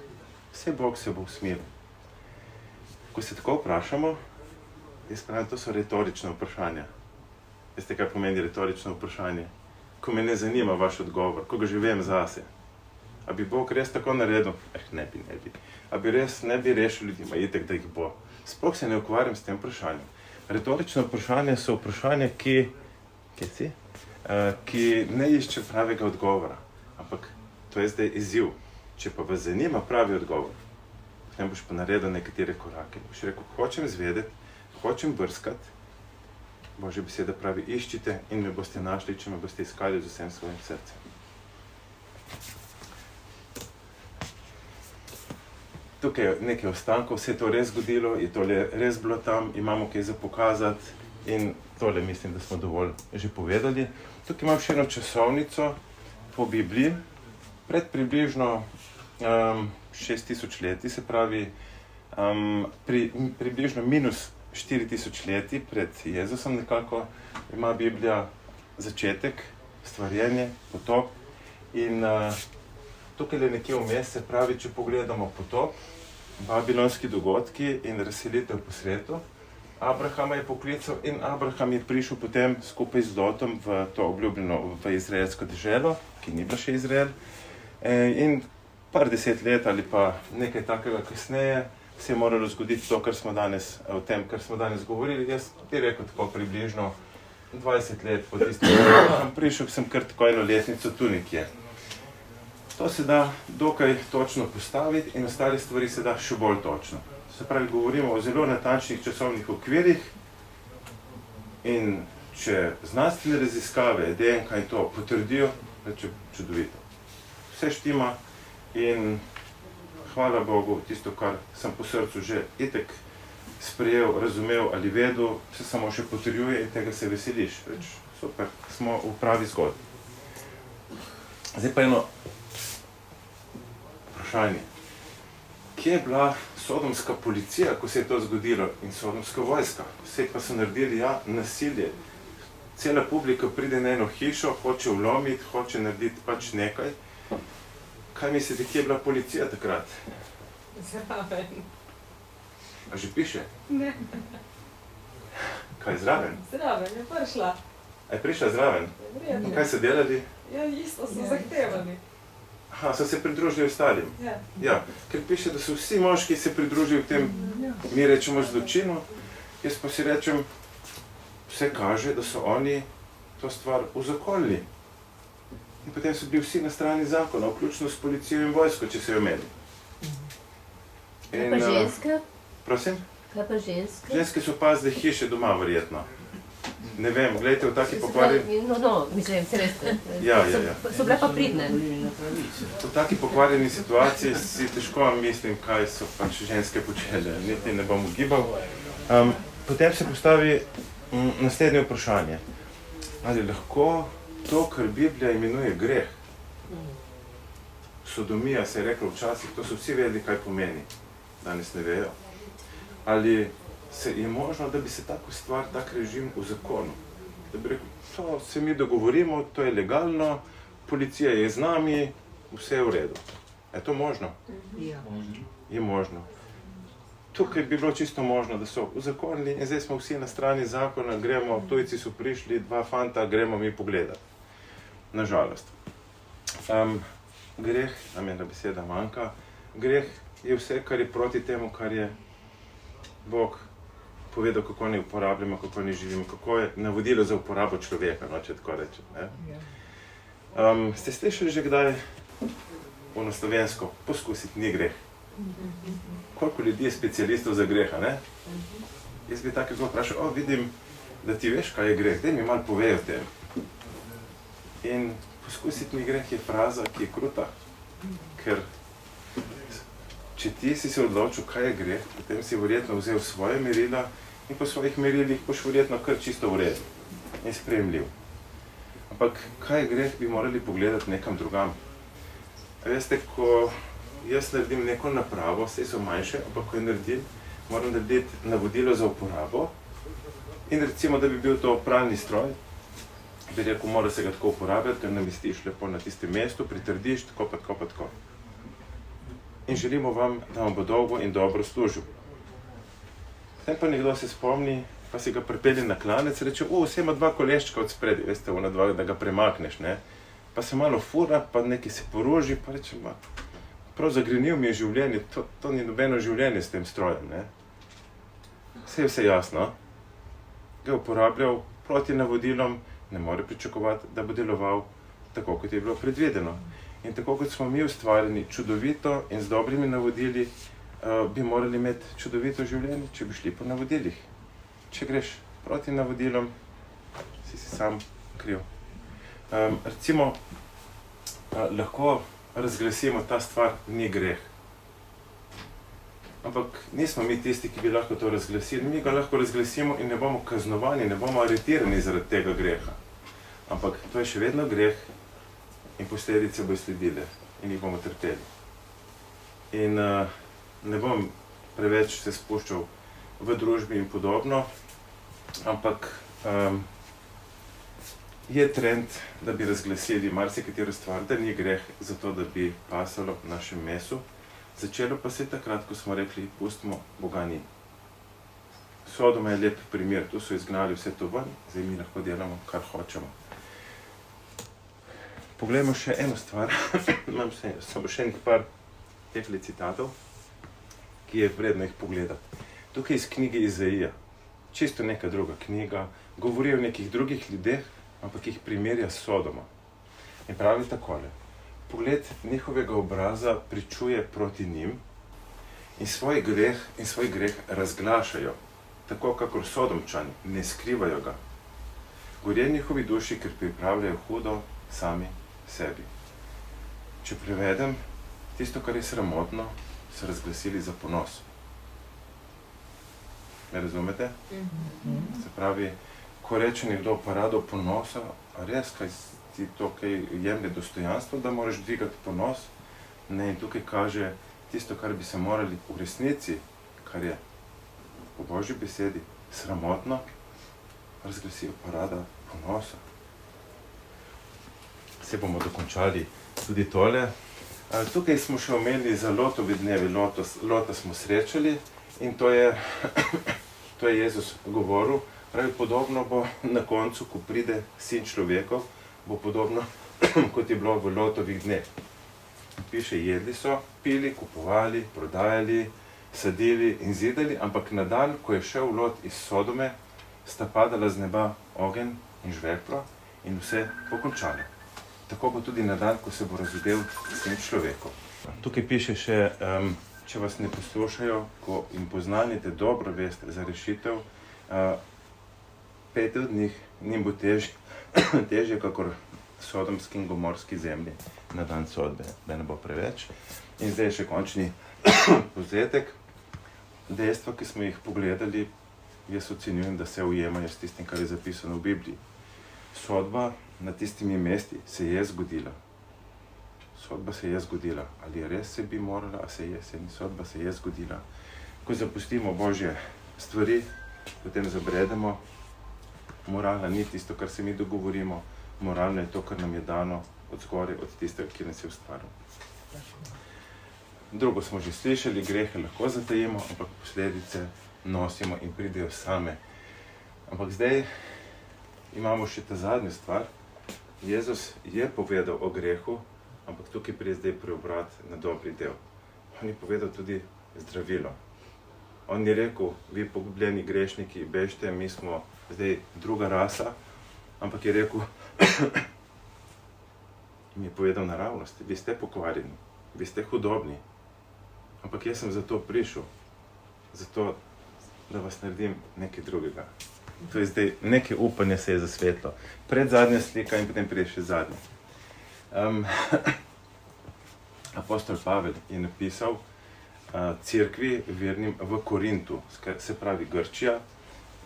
Sej Bog se bo usmilil. Ko se tako vprašamo, jaz pravim, to so retorična vprašanja. Veste, kaj pomeni retorično vprašanje? Ko me ne zanima vaš odgovor, ko ga že vem zase. A bi Bog res tako naredil? Ne bi. A bi res ne bi rešil ljudi? Ma itek, da jih bo. Sploh se ne ukvarjam s tem vprašanjem. Retorične vprašanja so vprašanja, ki ne išče pravega odgovora. Ampak to je zdaj izziv. Če pa vas zanima pravi odgovor, potem boš pa naredil nekatere korake. Boš rekel, hočem izvedeti, hočem brskati. Božja beseda pravi, iščite in me boste našli, če me boste iskali z vsem svojim srcem. Tukaj je nekaj ostankov, vse to res zgodilo, je tole res bilo tam, imamo kaj za pokazati in tole mislim, da smo dovolj že povedali. Tukaj imam še eno časovnico po Bibliji, pred približno 6000 leti, se pravi približno minus 4000 leti pred Jezusom nekako ima Biblija začetek, stvarjenje, potop in tukaj je nekje vmes, se pravi, če pogledamo potop, babilonski dogodki in razselitev po svetu, Abrahama je poklical in Abraham je prišel potem skupaj z Lotom v to obljubljeno v izraelsko deželo, ki ni bila še Izrael, in par 10 let ali pa nekaj takega kasneje se je moralo zgoditi to, kar smo danes, o tem, kar smo danes govorili. Jaz bi rekel tako približno 20 let po tistem, ko sem prišel, sem kar tako eno letnico tu nekje. To se da dokaj točno postaviti in ostale stvari se da še bolj točno. Se pravi, govorimo o zelo natančnih časovnih okvirih in če znanstvene raziskave, DNK in to potrdijo, reče čudovito. Vse štima in hvala Bogu, tisto, kar sem po srcu že itek sprejel, razumel ali vedel, se samo še potrjuje in tega se veseliš. Reč, super, smo v pravi zgodbi. Zdaj pa eno vprašanje. Kje je bila sodomska policija, ko se je to zgodilo, in sodomska vojska? Vse pa so naredili, nasilje. Cela publika pride na eno hišo, hoče vlomiti, hoče narediti pač nekaj. Kaj mislite, kje je bila policija takrat? Zraven. A že piše? Ne. Kaj zraven? Zraven je prišla. A je prišla zraven? In kaj so delali? Ja, isto so zahtevali. Aha, so se pridružili ostalim. Ja. Ja, ker piše, da so vsi moški se pridružili v tem, mi rečemo zločinu, jaz pa si rečem, vse kaže, da so oni to stvar uzakonili. In potem so bili vsi na strani zakona, vključno s policijo in vojsko, če se jo meni. Kaj pa ženske? Prosim? Kaj pa ženske? Ženske so pazile hiše doma, verjetno. Ne vem, gledajte, v taki pokvarjeni... No, mislim, se veste. Ja. So bile pa pridne. V taki pokvarjeni situaciji si težko mislim, kaj so pač ženske počele, niti ne bom ugibal. Potem se postavi naslednje vprašanje. Ali lahko to, kar Biblija imenuje greh, sodomija se je reklo včasih, to so vsi vedeli, kaj pomeni, danes ne vejo. Ali je možno, da bi se tako stvar, tak režim v zakonu, da bi rekel, to se mi dogovorimo, to je legalno, policija je z nami, vse je v redu. Je to možno? Ja. Je možno. Tukaj bi bilo čisto možno, da so uzakonili in zdaj smo vsi na strani zakona, gremo, tujci so prišli, dva fanta, gremo mi pogledati. Nažalost. Greh, nam ena beseda manjka, greh je vse, kar je proti temu, kar je Bog povedal, kako ne uporabljamo, kako ne živimo, kako je navodilo za uporabo človeka, no, če tako rečem. Ste slišali že kdaj ono slovensko, poskusiti ni greh? Koliko ljudi je specialistov za greha, ne? Jaz bi takega vprašal, vidim, da ti veš, kaj je greh, daj mi malo povej o tem. In poskusiti ni greh je fraza, ki je kruta, ker če ti si se odločil, kaj je greh, potem si verjetno vzel svoje merila in po svojih merilih boš verjetno kar čisto v redu in sprejemljiv. Ampak kaj je greh, bi morali pogledati nekam drugam. Veste, ko jaz naredim neko napravo, vse so manjše, ampak ko jo naredim, moram narediti navodilo za uporabo in recimo, da bi bil to pralni stroj, bi rekel, mora se ga tako uporabljati, ker namestiš lepo na tistem mestu, pritrdiš, tako pa tako pa tako. In želimo vam, da vam bo dolgo in dobro služil. Potem pa nekdo se spomni, pa si ga pripelje na klanec, reče, vse ima dva koleščka od spredi, veste, ona dva, da ga premakneš, ne. Pa se malo fura, pa nekaj se poroži, pa reče, prav zagrenil mi je življenje, to ni nobeno življenje s tem strojem, ne. Vse je vse jasno. Ga je uporabljal proti navodilom, ne more pričakovati, da bo deloval tako, kot je bilo predvideno. In tako, kot smo mi ustvarjeni čudovito in z dobrimi navodili, bi morali imeti čudovito življenje, če bi šli po navodilih. Če greš proti navodilom, si sam kriv. Recimo, lahko razglasimo, ta stvar ni greh. Ampak nismo mi tisti, ki bi lahko to razglasili. Mi ga lahko razglasimo in ne bomo kaznovani, ne bomo aretirani zaradi tega greha. Ampak to je še vedno greh in posledice bo sledile in jih bomo trpeli. In ne bom preveč se spuščal v družbi in podobno, ampak je trend, da bi razglasili marsikatero stvar, da ni greh zato, da bi pasalo našem mesu. Začelo pa se je takrat, ko smo rekli, pustimo, Boga ni. Sodoma je lep primer, tu so izgnali vse to ven, zdaj mi lahko delamo, kar hočemo. Poglejmo še eno stvar, imam samo še enih par tehle citatov, ki je vredno jih pogledati. Tukaj iz knjige Izaija, čisto neka druga knjiga, govori o nekih drugih ljudeh, ampak jih primerja s Sodoma. In pravi takole, pogled njihovega obraza pričuje proti njim in svoj greh razglašajo, tako kakor Sodomčani, ne skrivajo ga. Gorje njihovi duši, ker pripravljajo hudo sami sebi. Če prevedem, tisto, kar je sramotno, so razglasili za ponos. Me razumete? Se pravi, ko reče nekdo parado ponosa, a res, kaj ti to kaj jemlje dostojanstvo, da moraš dvigati ponos? Ne, in tukaj kaže tisto, kar bi se morali v resnici, kar je po Božji besedi sramotno, razglasijo parada ponosa. Se bomo dokončali tudi tole. Tukaj smo še omenili za Lotovi dnevi, Lota smo srečali in to je Jezus govoril. Pravi, podobno bo na koncu, ko pride sin človekov, bo podobno, kot je bilo v Lotovih dneh. Piše, jedli so, pili, kupovali, prodajali, sadili in zidali, ampak na dan, ko je šel Lot iz Sodome, sta padala z neba ogenj in žveplo in vse pokončalo. Tako bo tudi na dan, ko se bo razodel sin človekov. Tukaj piše še, če vas ne poslušajo, ko jim poznanite dobro vest za rešitev, 5 od njih njim bo težje kakor sodomski in gomorski zemlji na dan sodbe, da ne bo preveč. In zdaj še končni povzetek. Dejstva, ki smo jih pogledali, jaz ocenjujem, da se ujemajo s tistim, kar je zapisano v Bibliji. Sodba na tistimi mesti se je zgodila. Sodba se je zgodila. Ali je res se bi morala, a se je, sodba se je zgodila. Ko zapustimo Božje stvari, potem zabredemo. Moralna ni tisto, kar se mi dogovorimo. Moralno je to, kar nam je dano od zgoraj, od tistega, ki nas je ustvaril. Drugo smo že slišali, grehe lahko zatajimo, ampak posledice nosimo in pridejo same. Ampak zdaj imamo še ta zadnja stvar. Jezus je povedal o grehu, ampak tukaj prije zdaj preobrat na dobri del. On je povedal tudi zdravilo. On je rekel, vi pogubljeni grešniki, bežite, mi smo zdaj druga rasa, ampak je rekel, mi je povedal naravnost, vi ste pokvarjeni, vi ste hudobni, ampak jaz sem zato prišel, zato, da vas naredim nekaj drugega. To je zdaj, nekaj upanja se je zasvetlo. Predzadnja slika in potem prije še zadnja. Apostol Pavel je napisal cerkvi vernim v Korintu, se pravi Grčija,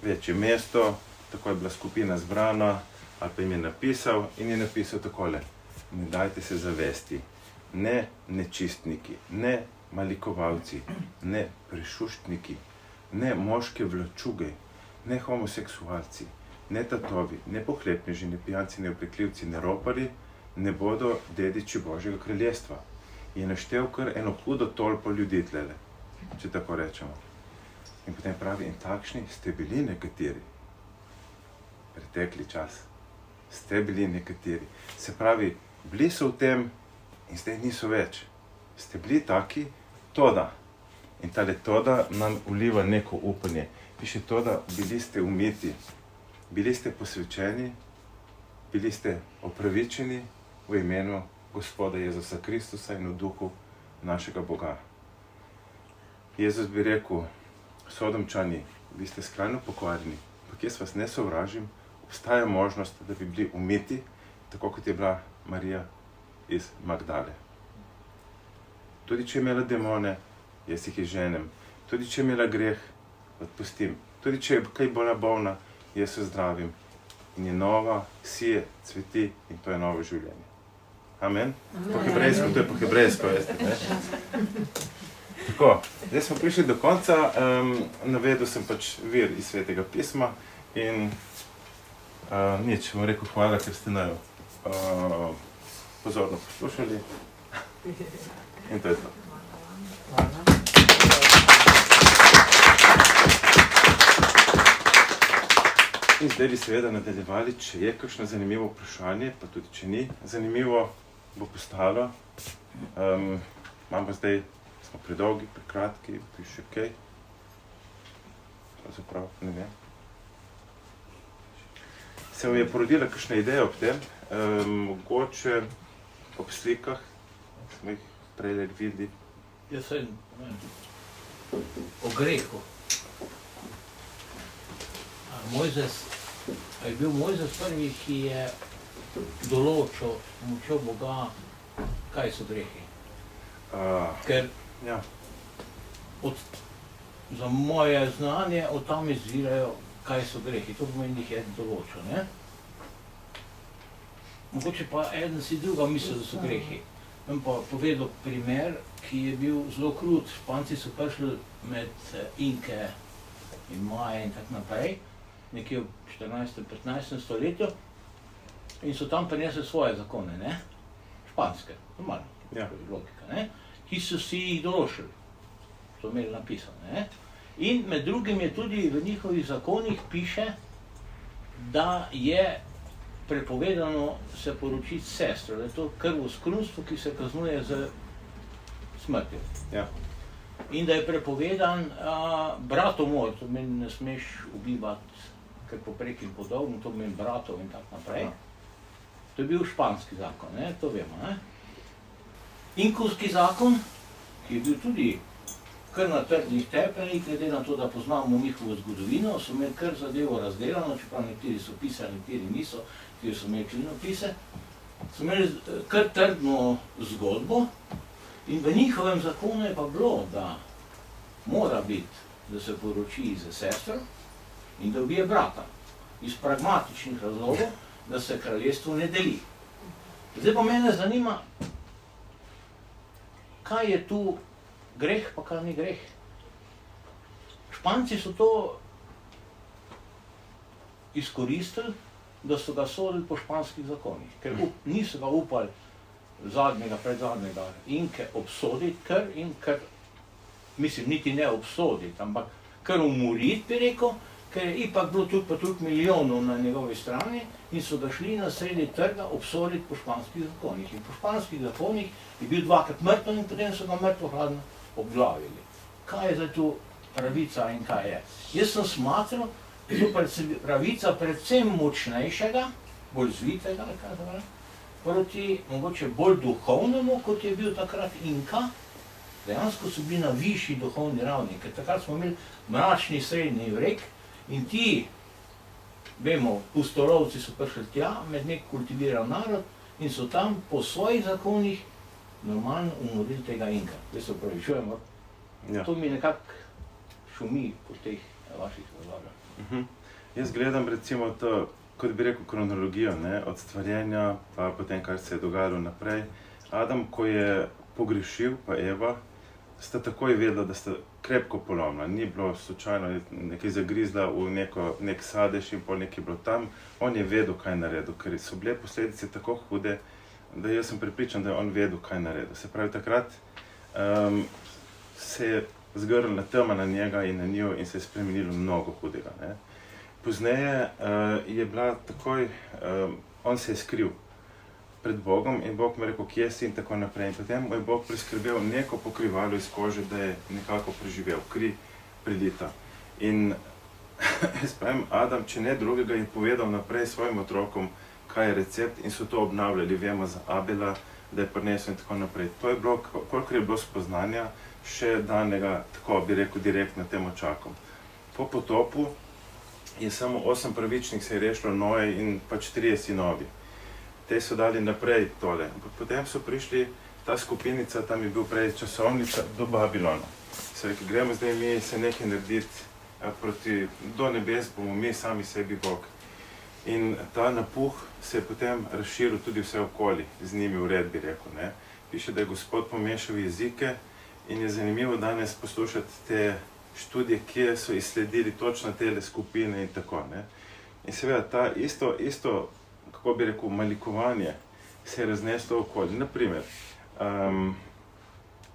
večje mesto, tako je bila skupina zbrana, ali pa jim je napisal in je napisal takole: ne dajte se zavesti, ne nečistniki, ne malikovalci, ne prešuštniki, ne moške vlačuge, ne homoseksualci, ne tatovi, ne pohlepneži, ne pijanci, ne opekljivci, ne ropari, ne bodo dediči Božjega kraljestva. Je naštel kar eno hudo tolpo ljudi tlele, če tako rečemo. In potem pravi, in takšni ste bili nekateri. Pretekli čas. Ste bili nekateri. Se pravi, bili so v tem in zdaj niso več. Ste bili taki, toda. In tale toda nam vliva neko upanje. Piše toda, bili ste umiti, bili ste posvečeni, bili ste opravičeni v imenu Gospoda Jezusa Kristusa in v duhu našega Boga. Jezus bi rekel, Sodomčani, vi ste skrajno pokvarjeni, ampak jaz vas ne sovražim, obstaja možnost, da bi bili umiti, tako kot je bila Marija iz Magdale. Tudi če je imela demone, jaz jih izženem. Tudi če je imela greh, odpustim. Tudi če je kaj bila bolna, jaz jo zdravim. In je nova, sije, cveti in to je novo življenje. Amen? Po hebrejsko, to je po hebrejsko, veste, ne? Tako, zdaj smo prišli do konca, navedel sem pač vir iz Svetega pisma in nič, bom rekel hvala, ker ste naju pozorno poslušali in to je to. In zdaj bi seveda nadaljevali, če je kakšno zanimivo vprašanje, pa tudi če ni zanimivo, bo postalo. Imamo zdaj, smo predolgi, prekratki, bi še kaj. Pravzaprav, ne vem. Se vam je porodila kakšna ideja ob tem, mogoče ob slikah, smo jih prej videli. Jaz sem o grehu. Je bil Mojzes prvi, ki je določil s pomočjo Boga, kaj so grehi. Ker Ja. za moje znanje od tam izvirajo, kaj so grehi. To pomeni, jih je določil, ne? Mogoče pa eden si druga misli, da so grehi. Bom pa povedal primer, ki je bil zelo krut. Španci so prišli med Inke in Maje in tako naprej, nekje v 14-15 stoletju, in so tam prinesli svoje zakone, ne? Španske, normalno. Ja. to je logika, ne? Ki so si jih določili, so imeli napisane. Ne? In med drugim je tudi v njihovih zakonih piše, da je prepovedano se poročiti s sestro, da je to krvoskrunstvo, ki se kaznuje z smrtjo. Ja. In da je prepovedan bratomor, to meni ne smeš ubivati, ker poprek in podobno, to meni bratov in tako naprej. To je bil španski zakon, ne? To vemo. Ne? Inkovski zakon, ki je bil tudi kar na trdnih temeljih, glede na to, da poznamo njihovo zgodovino, so imeli kar zadevo razdelano, čeprav nekateri so pisali, nekateri niso, kjer so imeli klinopise, so imeli kar trdno zgodbo in v njihovem zakonu je pa bilo, da mora biti, da se poroči z sestro in da ubije brata. Iz pragmatičnih razlogov, da se kraljestvo ne deli. Zdaj pa mene zanima, kaj je tu greh, pa kaj ni greh. Španci so to izkoristili, da so ga sodili po španskih zakonih, ker niso ga upali zadnjega, predzadnjega Inke obsoditi, ker mislim, niti ne obsoditi, ampak kar umoriti, bi rekel, ker je ipak bilo tudi pa toliko milijonov na njegovi strani in so ga šli na sredi trga obsoditi po španskih zakonih. In po španskih zakonih je bil dvakrat mrtev in potem so ga mrtvo hladno obglavili. Kaj je zdaj tu pravica in kaj je? Jaz sem smatral, da je pravica predvsem močnejšega, bolj zvitega, proti mogoče bolj duhovnemu, kot je bil takrat Inka. Dejansko so bili na višji duhovni ravni, ker takrat smo imeli mračni srednji vek in ti, vemo, pustolovci so prišli tja med nek kultiviran narod in so tam po svojih zakonih normalno umorili tega Inka. Zdaj se opravičujemo, to mi nekako šumi po teh vaših razlagah. Jaz gledam recimo to, kot bi rekel, kronologijo, ne, od stvarjenja, pa potem, kar se je dogajalo naprej. Adam, ko je pogrešil, pa Eva, sta takoj vedela, da sta krepko polomila. Ni bilo slučajno nekaj zagrizla v nek sadež in pol nekaj bilo tam. On je vedel, kaj naredil, ker so bile posledice tako hude, da jaz sem prepričan, da je on vedel, kaj naredil. Se pravi, takrat se je zgrnila tema na njega in na njo in se je spremenilo mnogo hudega. Ne. Pozneje je bila takoj, on se je skril pred Bogom in Bog mu je rekel, kje si in tako naprej. In potem mu je Bog priskrbel neko pokrivalo iz kože, da je nekako preživel, kri prilita. In jaz pravim, Adam, če ne drugega, je povedal naprej svojim otrokom, kaj je recept in so to obnavljali. Vemo za Abela, da je prinesel in tako naprej. To je bilo, kolikor je bilo spoznanja, še danega, tako bi rekel, direktno tem očakom. Po potopu je samo 8 pravičnih se je rešilo, Noe in pač 3 sinovi. Te so dali naprej tole. Potem so prišli, ta skupinica, tam je bil prej časovnica, do Babilona. Se rekel, gremo zdaj mi se nekaj narediti do nebes, bomo mi sami sebi Bog. In ta napuh se je potem razširil tudi vse okoli, z njimi v red, bi rekel. Ne. Piše, da je Gospod pomešal jezike in je zanimivo danes poslušati te študije, kje so izsledili točno tele skupine in tako. Ne. In seveda, ta isto, kako bi rekel, malikovanje se je razneslo okoli. Naprimer,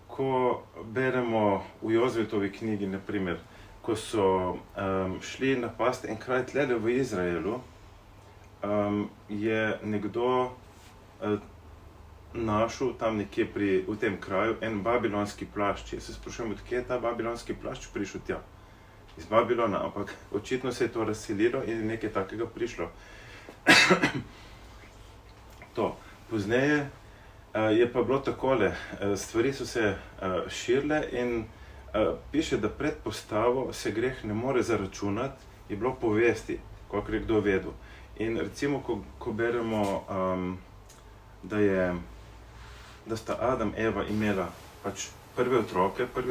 ko beremo v Jozvetovi knjigi, naprimer, ko so šli napasti en kraj tlele v Izraelu, je nekdo našel tam nekje v tem kraju en babilonski plašč. Jaz se sprašujem, odkje je ta babilonski plašč prišel tja? Iz Babilona, ampak očitno se je to razselilo in je nekaj takega prišlo. To. Pozneje je pa bilo takole, stvari so se širile in piše, da pred postavo se greh ne more zaračunati, je bilo povesti, kolikor je kdo vedel. In recimo, ko beremo, da sta Adam, Eva imela pač prve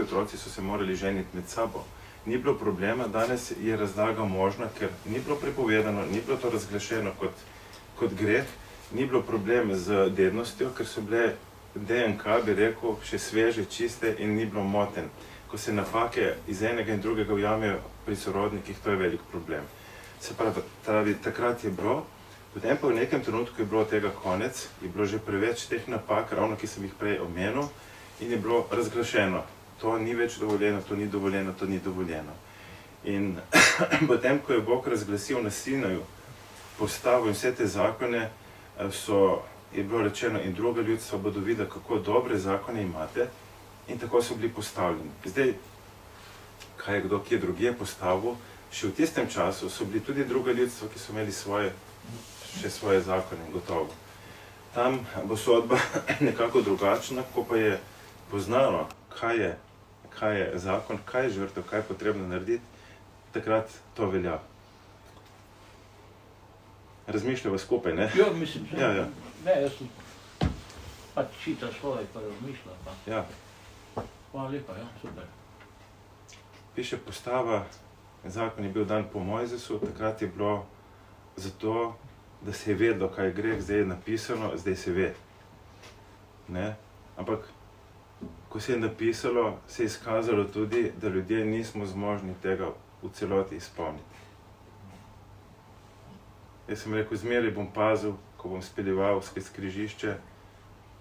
otroci so se morali ženiti med sabo. Ni bilo problema, danes je razlaga možna, ker ni bilo prepovedano, ni bilo to razglašeno kot greh, ni bilo problem z dednostjo, ker so bile DNK, bi rekel, še sveže, čiste in ni bilo moten. Ko se napake iz enega in drugega ujamejo pri sorodnikih, to je velik problem. Se pravi, takrat je bilo, Potem pa v nekem trenutku je bilo tega konec, je bilo že preveč teh napak, ravno ki sem jih prej omenil, in je bilo razglašeno, to ni več dovoljeno, to ni dovoljeno, to ni dovoljeno. In potem, ko je Bog razglasil na Sinaju, postavil in vse te zakone, je bilo rečeno, in druga ljudstva bodo videli, kako dobre zakone imate, in tako so bili postavljeni. Zdaj, kaj je kdo kje drugje postavil, še v tistem času so bili tudi druga ljudstva, ki so imeli še svoje zakone, gotovo. Tam bo sodba nekako drugačna, ko pa je poznano, kaj je zakon, kaj je žrtev, kaj je potrebno narediti, takrat to velja. Razmišljava skupaj, ne? Ja, mislim, Ja, ja. Ne, jaz sem pač čital svoje, pa razmišljal. Pa. Ja. Hvala lepa, ja, super. Piše postava, zakon je bil dan po Mojzesu, takrat je bilo zato, da se je vedelo, kaj je greh, zdaj je napisano, zdaj se ve. Ne? Ampak, ko se je napisalo, se je izkazalo tudi, da ljudje nismo zmožni tega v celoti izpolniti. Jaz sem rekel, zmeraj bom pazil, ko bom speljeval skozi križišče,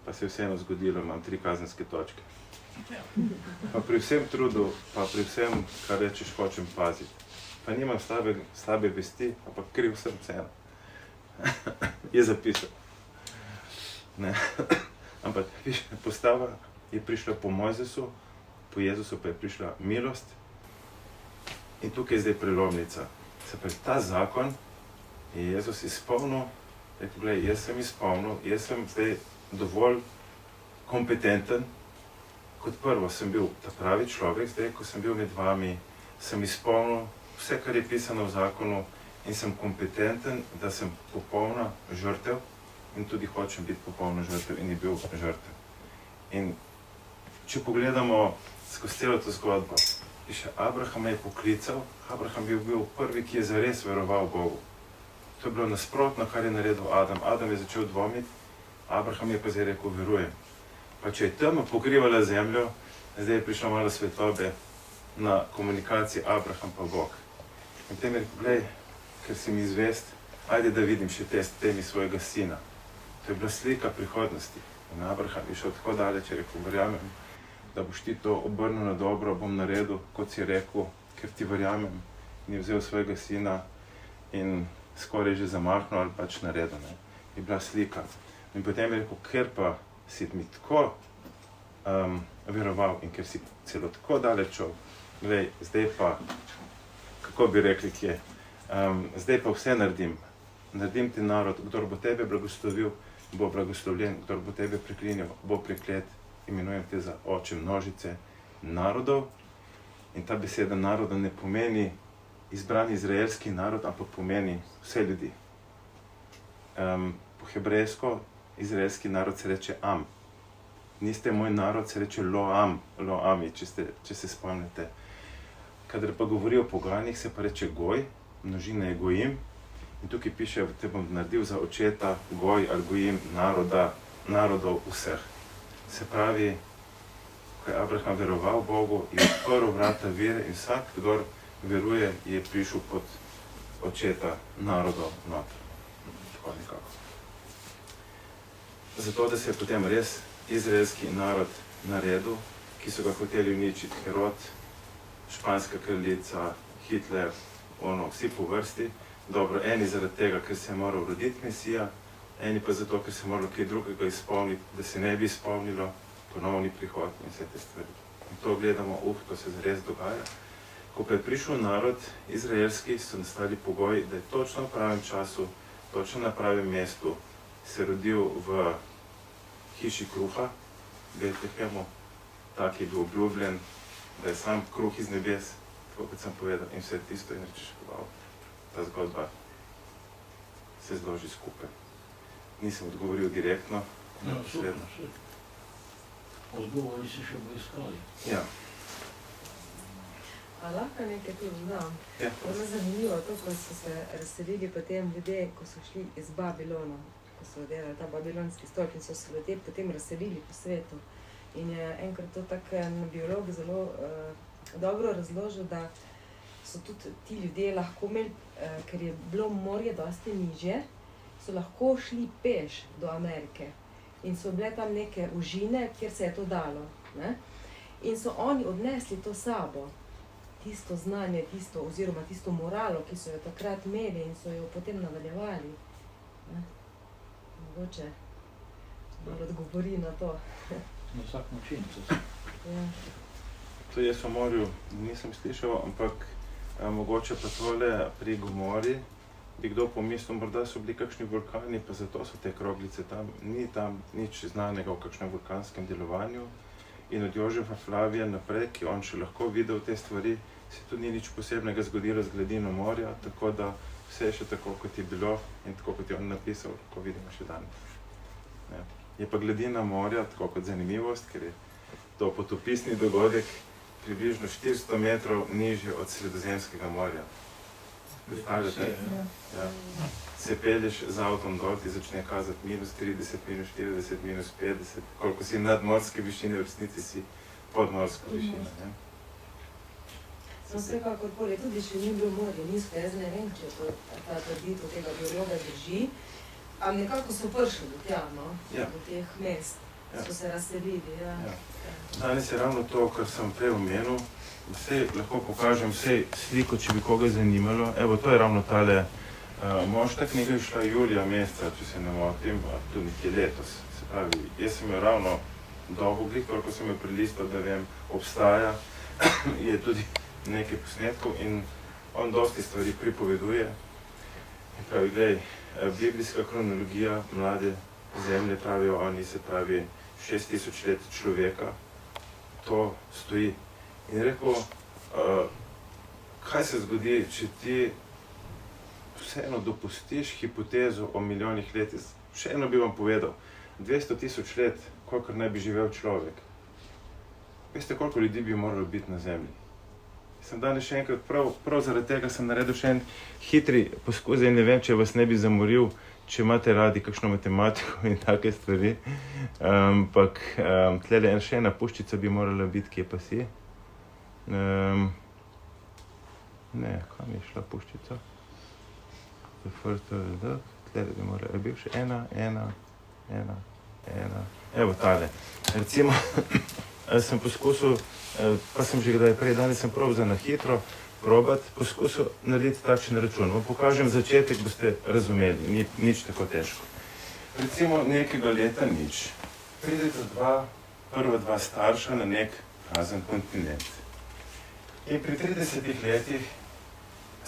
pa se je vseeno zgodilo, imam 3 kazenske točke. Pa pri vsem trudu, pa pri vsem, kar rečeš, hočem paziti. Pa nimam slabe vesti, ampak kriv sem vseeno. Je zapisal. Ne. Ampak postava je prišla po Mojzesu, po Jezusu pa je prišla milost. In tukaj je zdaj prelomnica. Se pravi, ta zakon je Jezus izpolnil, rekel, gledaj, jaz sem izpolnil, jaz sem zdaj dovolj kompetenten. Kot prvo sem bil ta pravi človek, zdaj, ko sem bil med vami, sem izpolnil vse, kar je pisano v zakonu in sem kompetenten, da sem popolna žrtev in tudi hočem biti popolna žrtev in je bil žrtev. In če pogledamo skozi celo to zgodbo, piše, Abraham je poklical, Abraham je bil prvi, ki je zares veroval Bogu. To je bilo nasprotno, kar je naredil Adam. Adam je začel dvomiti, Abraham je pa zdaj rekel, verujem. Pa če je tema pokrivala zemljo, zdaj je prišla malo svetlobe na komunikaciji Abraham pa Bog. In potem je rekel, glej, ker si mi zvest, ajde da vidim še temi svojega sina. To je bila slika prihodnosti. In Abraham je šel tako daleč, je rekel, verjamem, da boš ti to obrnil na dobro, bom naredil, kot si rekel, ker ti verjamem. In je vzel svojega sina in skoraj že zamahnil ali pač naredil. Ne. Je bila slika. In potem je rekel, ker pa si mi tako veroval in ker si celo tako daleč šel, glej, zdaj pa, kako bi rekli, kje, zdaj pa vse naredim. Naredim ti narod, kdor bo tebe blagoslovil, bo blagoslovljen, kdor bo tebe preklinjal, bo preklet. Imenujem te za oče množice narodov. In ta beseda naroda ne pomeni izbrani izraelski narod, ampak pomeni vse ljudi. Po hebrejsko izraelski narod se reče Am. Niste moj narod, se reče Loam, Loami, če se spomnite. Kadar pa govori o poganih, se pa reče Goj, množina je Gojim. In tukaj piše, te bom naredil za očeta Goj ali Gojim narodov vseh. Se pravi, ko je Abraham veroval Bogu, je odprl vrata vere in vsak, kdor veruje, je prišel pod očeta narodov noter. Tako nekako. Zato, da se je potem res izraelski narod naredil, ki so ga hoteli uničiti, Herod, španska kraljica, Hitler, vsi po vrsti. Dobro, eni zaradi tega, ker se je moral roditi Mesija, eni pa zato, ker se je moralo kaj drugega izpolniti, da se ne bi izpolnilo ponovni prihod in vse te stvari. In to gledamo, to se zares dogaja. Ko pa je prišel narod izraelski, so nastali pogoji, da je točno v pravem času, točno na pravem mestu se rodil v hiši kruha, Betlehemu, tak je bil obljubljen, da je sam kruh iz nebes, tako kot sem povedal, in vse tisto in rečeš, wow, ta zgodba se zloži skupaj. Nisem odgovoril direktno, neposredno. Odgovori se še bo iskali. Ja. A lahko nekaj tudi znam? Ja. Bilo je zanimivo to, ko so se razselili potem ljudje, ko so šli iz Babilona, ko so delali ta babilonski stolp in so se ljudje potem razselili po svetu. In je enkrat to tak biolog zelo dobro razložil, da so tudi ti ljudje lahko imeli, ker je bilo morje dosti nižje, so lahko šli peš do Amerike. In so bile tam neke užine, kjer se je to dalo. Ne? In so oni odnesli to sabo, tisto znanje, oziroma tisto moralo, ki so jo takrat imeli in so jo potem nadaljevali. Ne? Mogoče malo odgovori na to. Na vsak način. To Ja. To jaz o morju nisem slišal, ampak mogoče pa tole pri Gomori bi kdo pomislil, morda so bili kakšni vulkani, pa zato so te kroglice tam. Ni tam nič znanega o kakšnem vulkanskem delovanju. In od Jožefa Flavija naprej, ki on še lahko videl te stvari, se tudi ni nič posebnega zgodilo z gladino morja, tako da vse je še tako, kot je bilo in tako, kot je on napisal, ko vidimo še danes. Ja. Je pa gladina morja, tako kot zanimivost, ker je to potopisni dogodek približno 400 metrov nižje od Sredozemskega morja. Predstavljate? Ja. Se pelješ z avtom dol, ti začne kazati -30, -40, -50, koliko si nadmorske višine, v resnici si podmorska višina. Ne? No, vsekakor pol, tudi še ni bilo morje nizko, jaz ne vem, če to, ta trditev tega biologa drži, ampak nekako so prišli do tja, no? Ja. Do teh mest, so se razselili. Ja. Ja. Danes je ravno to, kar sem prej omenil. Vsej lahko pokažem sliko, če bi koga zanimalo. Evo, to je ravno tale mož, ta knjiga je šla julija meseca, če se ne motim, tudi nekje letos. Se pravi, jaz sem jo ravno dolgo, koliko sem jo prelistal, da vem, obstaja, je tudi nekaj posnetkov in on dosti stvari pripoveduje. In pravi, glej, biblijska kronologija mlade zemlje, pravijo oni, se pravi 6000 let človeka, to stoji. In rekel, kaj se zgodi, če ti vseeno dopustiš hipotezo o milijonih let. Še eno bi vam povedal, 200 000 let, kolikor naj bi živel človek. Veste, koliko ljudi bi moralo biti na zemlji? Sem danes še enkrat, prav zaradi tega sem naredil še en hitri poskus, in ne vem, če vas ne bi zamoril, če imate radi kakšno matematiko in take stvari. Ampak tlele še ena puščica bi morala biti, kje pa si. Ne, kam je šla puščica? Tlele bi morala, je bil še ena. Evo tale. Recimo, sem poskusil, pa sem že kdaj prej, danes sem prav za na hitro poskusil narediti takšen račun. Vam pokažem začetek, boste razumeli, nič tako težko. Recimo nekega leta nič. Prideta prva dva starša na nek prazen kontinent. In pri 30 letih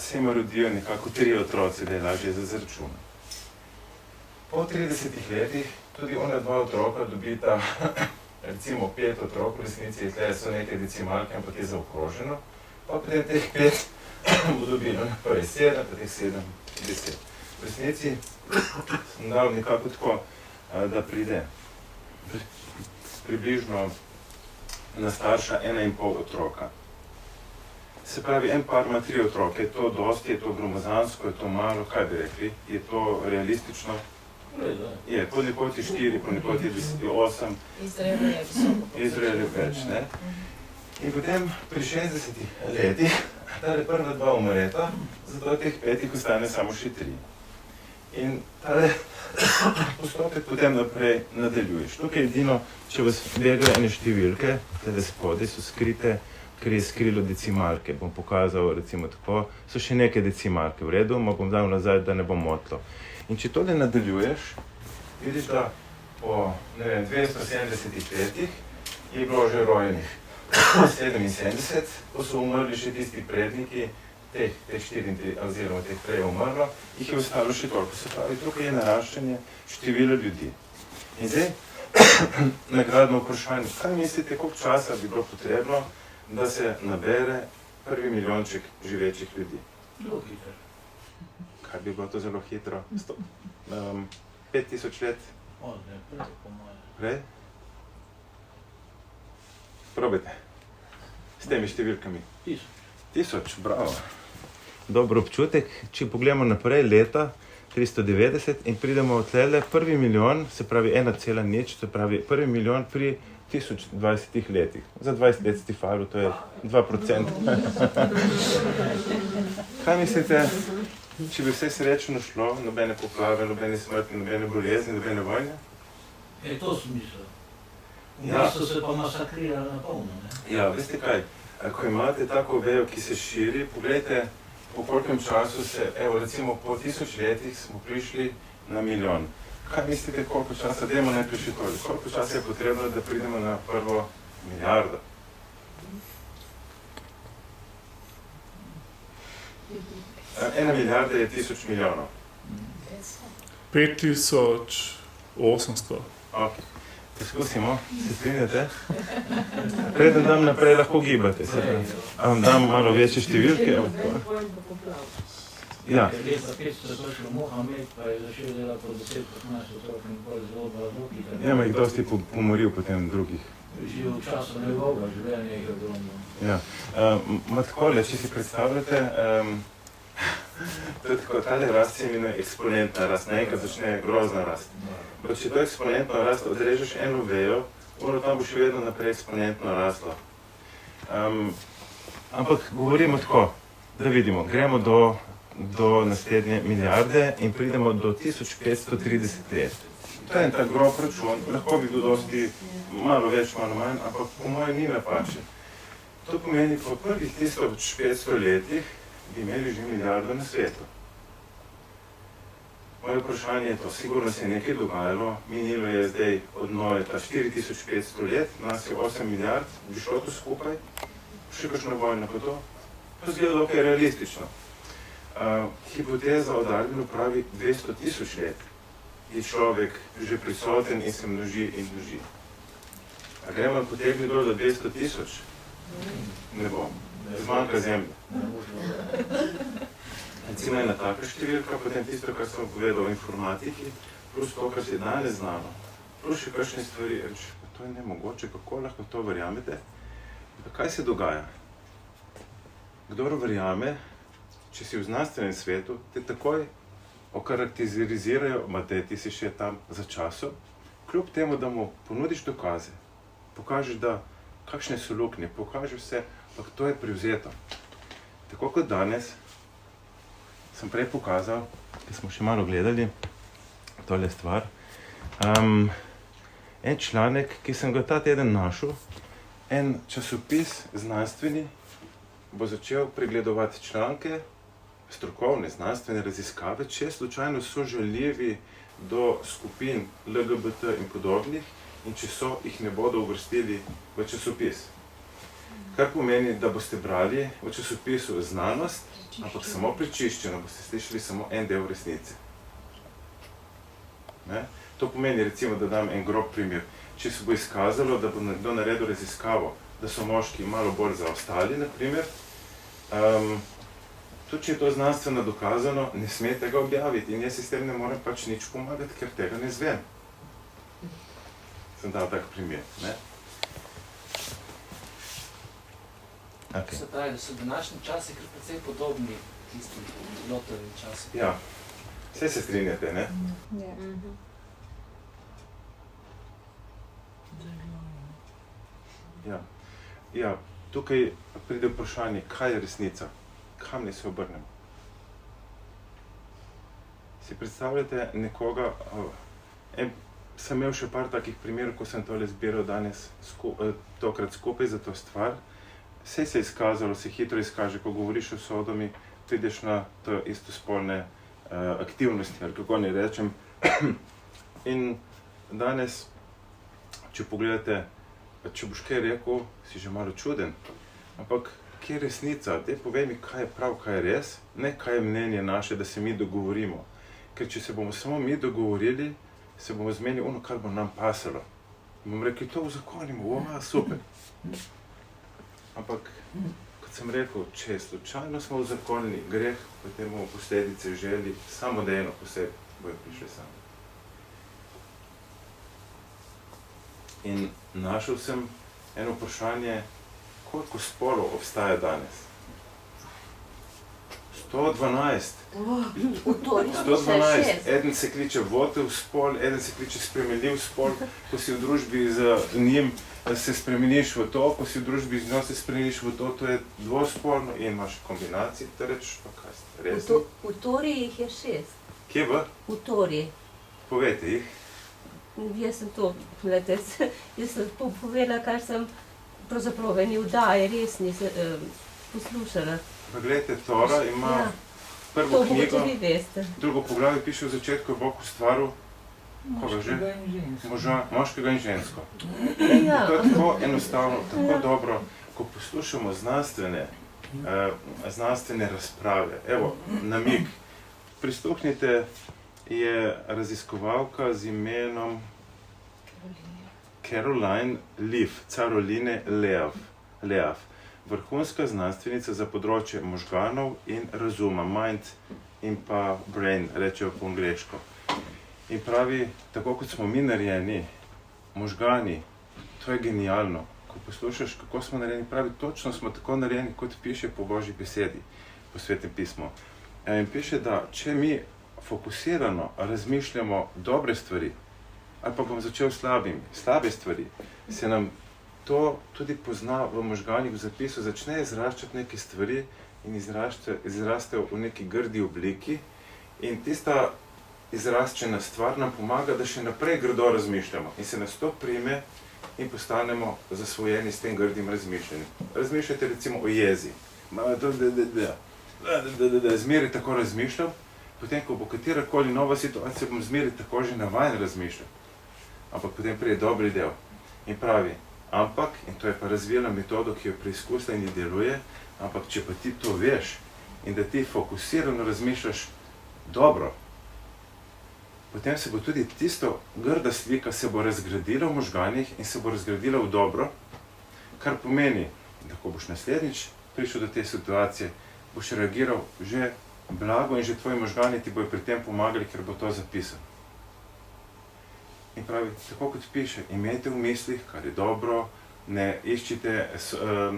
se jim rodijo nekako 3 otroci, da je lažje za izračun. Po 30 letih tudi ona 2 otroka dobita recimo 5 otrok, v resnici tle so neke decimalke, ampak je zaokroženo. Pa potem teh 5 bo dobilo naprej 7, pa teh 7, 10. V resnici sem dal nekako tako, da pride približno na starša 1,5 otroka. Se pravi, en par ima 3 otroke, je to dosti, je to gromozansko, je to malo, kaj bi rekli, je to realistično? Je, ponekod je 4, ponekod je 8. Izrael je visoko. Izrael je več, ne? In potem pri 60 letih tale prva 2 umreta, zato teh 5 ostane samo še 3. In tale postopek potem naprej nadaljuješ. Tukaj edino, če vas begajo ene številke, tele spodaj so skrite, ker je skrilo decimalke. Bom pokazal recimo tako, so še neke decimalke, v redu, ma bom dal nazaj, da ne bom motlo. In če tole nadaljuješ, vidiš, da po, ne vem, 270 letih je bilo že rojenih 77, ko so umrli še tisti predniki, teh 4 oziroma teh 3 umrlo, jih je ostalo še toliko. Se pravi, tukaj je naraščanje števila ljudi. In zdaj, nagradno vprašanje, kaj mislite, koliko časa bi bilo potrebno, da se nabere prvi milijonček živečih ljudi? Zelo hitro. Kaj bi bilo to zelo hitro? 5000 let? Prej, po moje. Prej? Probajte. S temi številkami. 1000, bravo. Dober občutek. Če pogledamo naprej, leta 390 in pridemo od tlele, 1 milijon, se pravi 1,0, se pravi 1 milijon pri 1020 letih. Za 20 let si falil, to je 2%. Kaj mislite, če bi vse srečno šlo, nobene poplave, nobene smrti, nobene bolezni, nobene vojne. To smisel. V Ja. bistvu se pa masakrira na polno, ne? Ja, veste kaj, ko imate tako vejo, ki se širi, pogledajte, po kolikem času se, evo recimo po 1000 letih smo prišli na milijon. Kaj mislite, koliko časa, dajmo najprej še toliko, koliko časa je potrebno, da pridemo na prvo milijardo? Ena milijarda je 1000 milijonov. 5800. Ok, poskusimo, se strinjate? Preden dam naprej, lahko gibate se. A vam dam malo večje številke? Ja. Ker leta 500 so šli Mohamed, pa je začel delati po 10-15 otrok in pol zelo hitro. Ja, me jih dosti pomoril potem drugih. Že v času njegovega življenja jih je ogromno. Ja. Ma takole, če si predstavljate, to je tako, tale rast se imenuje eksponentna rast, naenkrat začne grozna rast. Pa če to eksponentno rast odrežeš eno vejo, tam bo še vedno naprej eksponentno raslo. Ampak govorimo tako, da vidimo, gremo do naslednje milijarde in pridemo do 1530 let. To je en tak grob račun, lahko bi bil dosti malo več, malo manj, ampak po mojem ni napačen. To pomeni, po prvih 1500 letih bi imeli že milijardo na svetu. Moje vprašanje je to, sigurno se je nekaj dogajalo, minilo je zdaj od Noeta 4500 let, nas je 8 milijard, bi šlo to skupaj, še kakšna vojna pa to? To zgleda dokaj realistično. Hipoteza o Darwinu pravi 200 000 let je človek že prisoten in se množi in množi. A gremo potegni dol do 200 000? Ne bom. Zmanjka zemlje. Recimo ena taka številka, potem tisto, kar sem povedal o informatiki, plus to, kar se je danes znano, plus še kakšne stvari, to je nemogoče, kako lahko to verjamete? Kaj se dogaja? Kdor verjame, če si v znanstvenem svetu, te takoj okarakterizirajo, da ti si še tam za časom, kljub temu, da mu ponudiš dokaze, pokažeš, da kakšne so luknje, pokažeš vse, ampak to je privzeto. Tako kot danes, sem prej pokazal, ki smo še malo gledali tole stvar, en članek, ki sem ga ta teden našel, en časopis znanstveni bo začel pregledovati članke, strokovne, znanstvene raziskave, če slučajno so žaljivi do skupin LGBT in podobnih in če so, jih ne bodo uvrstili v časopis. Kar pomeni, da boste brali v časopisu znanost, ampak samo prečiščeno, boste slišali samo en del resnice. Ne? To pomeni, recimo, da dam en grob primer. Če se bo izkazalo, da bo nekdo naredil raziskavo, da so moški malo bolj zaostali, na primer, tudi če je to znanstveno dokazano, ne sme tega objaviti in jaz si s tem ne morem pač nič pomagati, ker tega ne zvem. Sem dal tak primer, ne? Okay. Se pravi, da so današnji časi kar precej podobni tistim Lotovim časom. Ja, vse se strinjate, ne? Ja, tukaj pride vprašanje, kaj je resnica, kam naj se obrnemo. Si predstavljate nekoga, sem imel še par takih primerov, ko sem tole zbiral danes tokrat skupaj za to stvar. Vse se je izkazalo, se hitro izkaže, ko govoriš o sodomi, prideš na to istospolne aktivnosti, ali kako ne rečem. In danes, če pogledate, če boš kaj rekel, si že malo čuden, ampak kje je resnica? Daj povej mi, kaj je prav, kaj je res, ne kaj je mnenje naše, da se mi dogovorimo. Ker če se bomo samo mi dogovorili, se bomo zmenili ono, kar bo nam pasalo. Bomo rekli, to uzakonimo, super. Ampak, kot sem rekel, če slučajno smo uzakonili greh, potem bomo posledice želi samodejno posebej, bojo prišli sami. In našel sem eno vprašanje, koliko spolov obstaja danes? 112. 112. Eden se kliče votel spol, eden se kliče spremenljiv spol, ko si v družbi z njim se spremeniš v to, ko si v družbi z njo, se spremeniš v to je dvospolno in imaš kombinacij, te rečeš, pa kaj ste, resni? V Tori jih je 6. Kje v? V Tori. Povejte jih. Jaz sem to, gledajte, jaz sem povedala, kar sem pravzaprav v eni vdaji res nisem poslušala. Pa gledajte, Tora ima Ja. prvo To knjigo, mogoče vi veste. drugo poglavje piše v začetku, je Bog ustvaril koga že? Moškega in žensko. Moškega in žensko. Ja, To je tako enostavno, tako dobro, ko poslušamo znanstvene razprave. Evo, namig. Prisluhnite, je raziskovalka z imenom Caroline Leaf, vrhunska znanstvenica za področje možganov in razuma, mind in pa brain, rečejo po angleško. In pravi, tako kot smo mi narejeni, možgani, to je genialno. Ko poslušaš, kako smo narejeni, pravi, točno smo tako narejeni, kot piše po Božji besedi, po Svetem pismu. In piše, da če mi fokusirano razmišljamo dobre stvari, ali pa bom začel slabe stvari, se nam to tudi pozna v možganih, v zapisu, začne izraščati neke stvari in izrastejo v neki grdi obliki in tista izraščena stvar nam pomaga, da še naprej grdo razmišljamo in se nas to prime in postanemo zasvojeni s tem grdim razmišljanjem. Razmišljajte recimo o jezi. Zmeraj tako razmišljam, potem ko bo katerakoli nova situacija, bom zmeraj tako že navajen razmišljati. Ampak potem prije dobri del in pravi, ampak, in to je pa razvila metodo, ki jo preizkusila in ji deluje, ampak če pa ti to veš in da ti fokusirano razmišljaš dobro, potem se bo tudi tisto grda slika se bo razgradila v možganih in se bo razgradila v dobro, kar pomeni, da ko boš naslednjič prišel do te situacije, boš reagiral že blago in že tvoji možgani ti bojo pri tem pomagali, ker bo to zapisano. In pravi, tako kot piše, imejte v mislih, kar je dobro, ne iščite,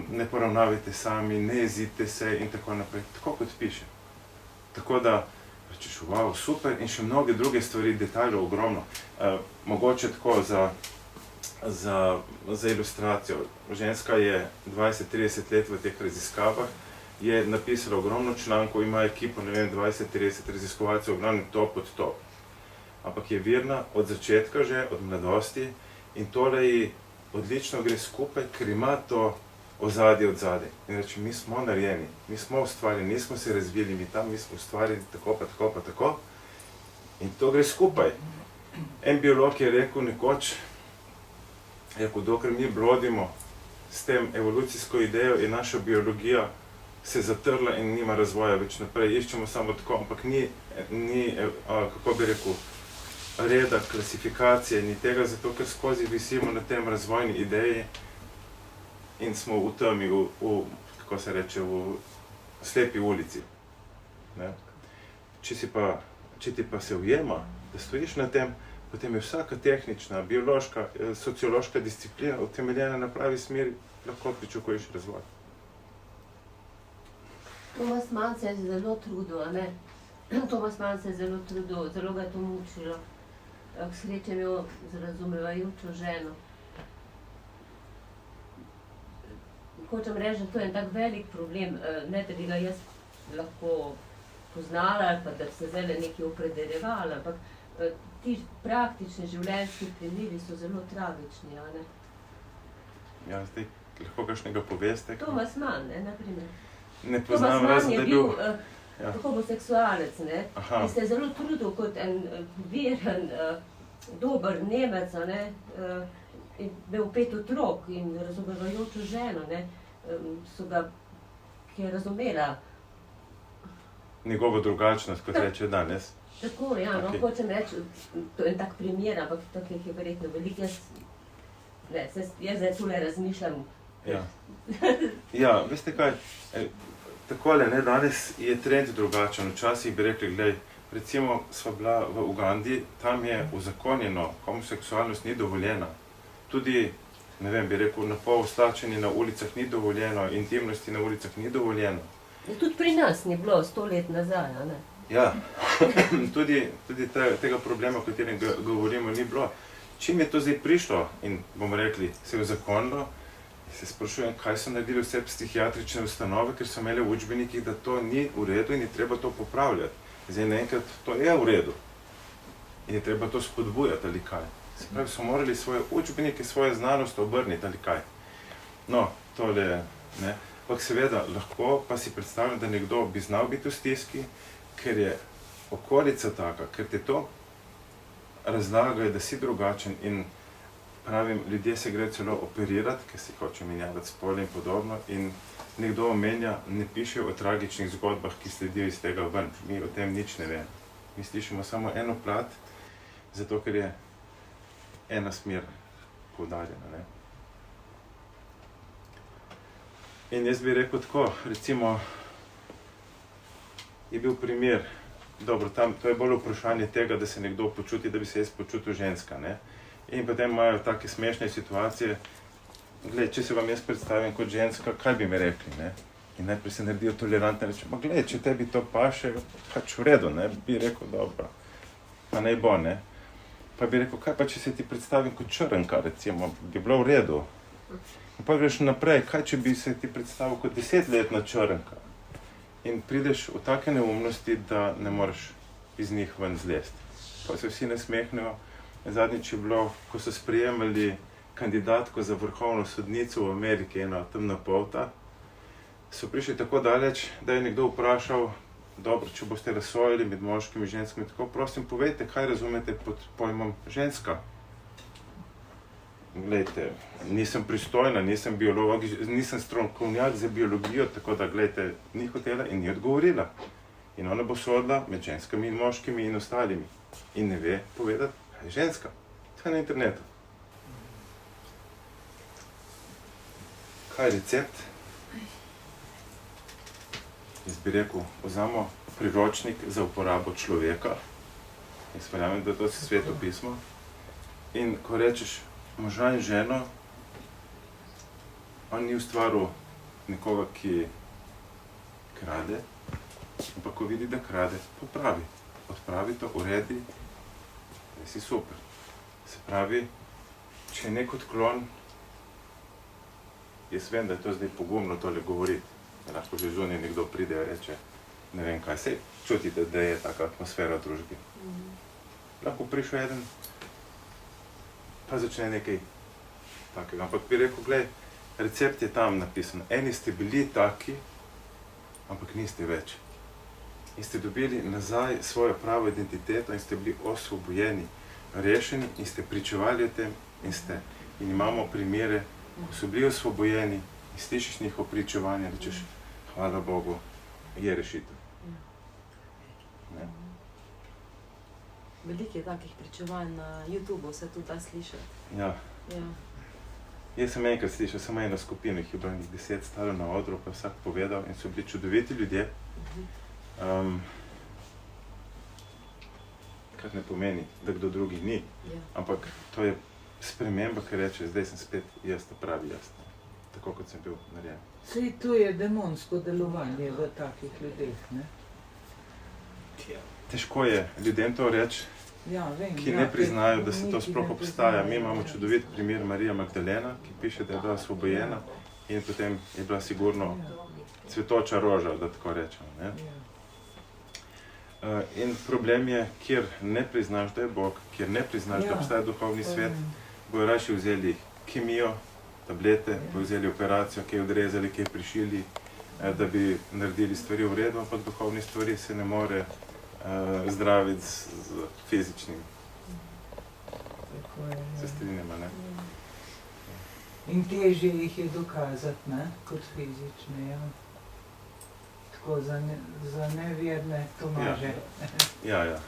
ne poravnavajte sami, ne jezite se in tako naprej, tako kot piše. Tako da rečeš, wow, super, in še mnoge druge stvari, detajlov ogromno. Mogoče tako za ilustracijo. Ženska je 20-30 let v teh raziskavah, je napisala ogromno člankov, ima ekipo, ne vem, 20-30 raziskovalcev, glavno top od top. Ampak je virna od začetka že, od mladosti in tole ji odlično gre skupaj, ker ima to ozadje od zadaj. In reče, mi smo narejeni, mi smo ustvarjeni, nismo se razvili, mi smo ustvarjeni tako pa tako pa tako. In to gre skupaj. En biolog je rekel nekoč, dokler mi blodimo s tem evolucijsko idejo, je naša biologija se zatrla in nima razvoja več naprej. Iščemo samo tako, ampak ni, kako bi rekel, reda, klasifikacije, ni tega, zato ker skozi visimo na tem razvojni ideji in smo v temi, kako se reče, v slepi ulici. Če ti pa se ujema, da stojiš na tem, potem je vsaka tehnična, biološka, sociološka disciplina utemeljena na pravi smeri, lahko pričakuješ razvoj. Thomas Mann se je zelo trudil, a ne? Thomas Mann se je zelo trudil, zelo ga je to mučilo. K sreči je imel razumevajočo ženo. Hočem reči, da to je en tak velik problem, ne da bi ga jaz lahko poznala ali pa da bi se zdaj nekaj opredeljevala, ampak ti praktični življenjski primeri so zelo tragični, a ne? Ja, zdaj lahko kakšnega poveste? Thomas Mann, ne, na primer. Ne poznam, razen da je bil... homoseksualec, ne, in se je zelo trudil kot en veren, dober Nemec, ne, in imel 5 otrok in razumevajočo ženo, ne, ki je razumela. Njegovo drugačnost, kot reče danes. Tako, ja, no, hočem reči, to je en tak primer, ampak takih je verjetno veliko, jaz zdaj tule razmišljam. Ja, veste kaj, takole, ne, danes je trend drugačen, včasih bi rekli, glej, recimo sva bila v Ugandi, tam je uzakonjeno, homoseksualnost ni dovoljena. Tudi, ne vem, bi rekel, napol slačenje na ulicah ni dovoljeno, intimnosti na ulicah ni dovoljeno. Tudi pri nas ni bilo 100 let nazaj, a ne? Ja, tudi tega problema, o katerem govorimo, ni bilo. čim je to zdaj prišlo in bomo rekli, se je uzakonilo, se sprašujem, kaj so naredili vse psihiatrične ustanove, ker so imeli v učbenikih, da to ni v redu in je treba to popravljati. Zdaj naenkrat to je v redu in je treba to spodbujati ali kaj. Se pravi, so morali svoje učbenike, svoje znanost obrniti ali kaj. No, tole, ne. Ampak seveda, lahko pa si predstavljam, da nekdo bi znal biti v stiski, ker je okolica taka, ker te to razlagajo, da si drugačen in pravim, ljudje se grejo celo operirati, ker si hoče menjavati spol in podobno in nekdo omenja, ne pišejo o tragičnih zgodbah, ki sledijo iz tega ven. Mi o tem nič ne vemo. Mi slišimo samo eno plat, zato ker je ena smer poudarjena, ne. In jaz bi rekel tako, recimo, je bil primer, dobro, tam, to je bolj vprašanje tega, da se nekdo počuti, da bi se jaz počutil ženska, ne. In potem imajo take smešne situacije, gled, če se vam jaz predstavim kot ženska, kaj bi mi rekli, ne. In najprej se naredijo tolerantne reči, ma gled, če tebi to paše, pač v redu, ne, bi rekel, dobro, pa naj bo, ne. Pa bi rekel, kaj pa če se ti predstavim kot črnka, recimo, bi bilo v redu. In pa greš naprej, kaj če bi se ti predstavil kot 10-letna črnka. In prideš v take neumnosti, da ne moreš iz njih ven zlesti. Pa se vsi nasmehnejo. Zadnjič je bilo, ko so sprejemali kandidatko za vrhovno sodnico v Ameriki, ena temna polta, so prišli tako daleč, da je nekdo vprašal, dobro, če boste razsojali med moškimi in ženskami, tako prosim, povejte, kaj razumete pod pojmom ženska. Glejte, nisem pristojna, nisem biolog, nisem strokovnjak za biologijo, tako da, glejte, ni hotela in ni odgovorila. In ona bo sodila med ženskami in moškimi in ostalimi. In ne ve povedati, kaj je ženska. To je na internetu. Kaj je recept? Jaz bi rekel, vzamo priročnik za uporabo človeka. Jaz verjamem, da to si Sveto pismo. In ko rečeš, moža in ženo, on ni ustvaril nekoga, ki krade, ampak ko vidi, da krade, popravi. Odpravi to, uredi, da si super. Se pravi, če je nek odklon, jaz vem, da je to zdaj pogumno tole govoriti, da lahko že zunaj nekdo pride in reče, ne vem kaj, sej čutite, da je taka atmosfera v družbi. Lahko prišel eden, pa začne nekaj takega. Ampak bi rekel, glej, recept je tam napisan. Eni ste bili taki, ampak niste več. In ste dobili nazaj svojo pravo identiteto in ste bili osvobojeni, rešeni in ste pričevali o tem in ste. In imamo primere, ko so bili osvobojeni in slišiš njihovo pričevanje, rečeš, hvala Bogu, je rešitev. Ne? Veliko je takih pričevanj na YouTubu, se tudi da slišati. Ja. Ja. Jaz sem enkrat slišal samo eno skupino, jih je bilo 10 stalo na odru, pa vsak povedal in so bili čudoviti ljudje. Kar ne pomeni, da kdo drugi ni, ampak to je sprememba, ki reče, zdaj sem spet jaz, ta pravi jaz, tako kot sem bil narejen. Sej to je demonsko delovanje v takih ljudeh, ne? Težko je ljudem to reči, Ja, vem, ki ne priznajo, da se to sploh obstaja. Mi imamo čudovit primer Marija Magdalena, ki piše, da je bila osvobojena in potem je bila sigurno cvetoča roža, da tako rečemo, ne? In problem je, kjer ne priznaš, da je Bog, kjer ne priznaš, da obstaja duhovni svet, bojo raje vzeli kemijo, tablete, bojo vzeli operacijo, kaj odrezali, kaj prišili, da bi naredili stvari v redu, ampak duhovni stvari se ne more zdraviti z fizičnim. Se strinjamo, ne? In težje jih je dokazati, ne, kot fizične, ja. Tako za neverne Tomaže. Ja.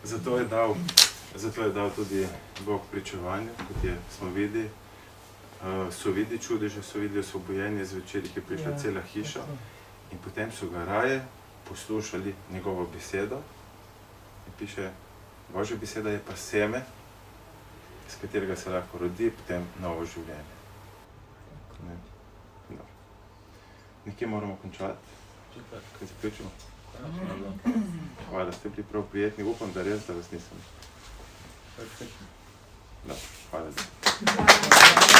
Zato je dal tudi Bog pričevanje, kot je, smo videli, so videli čudeže, so videli osvobojenje, zvečer jih je prišla cela hiša in potem so ga raje poslušali njegovo besedo. In piše, Božja beseda je pa seme, iz katerega se lahko rodi potem novo življenje. Ne. No. Nekje moramo končati. Kaj zaključimo? Hvala, ste bili prav prijetni. Upam, da res, da vas nisem Hvala. Hvala.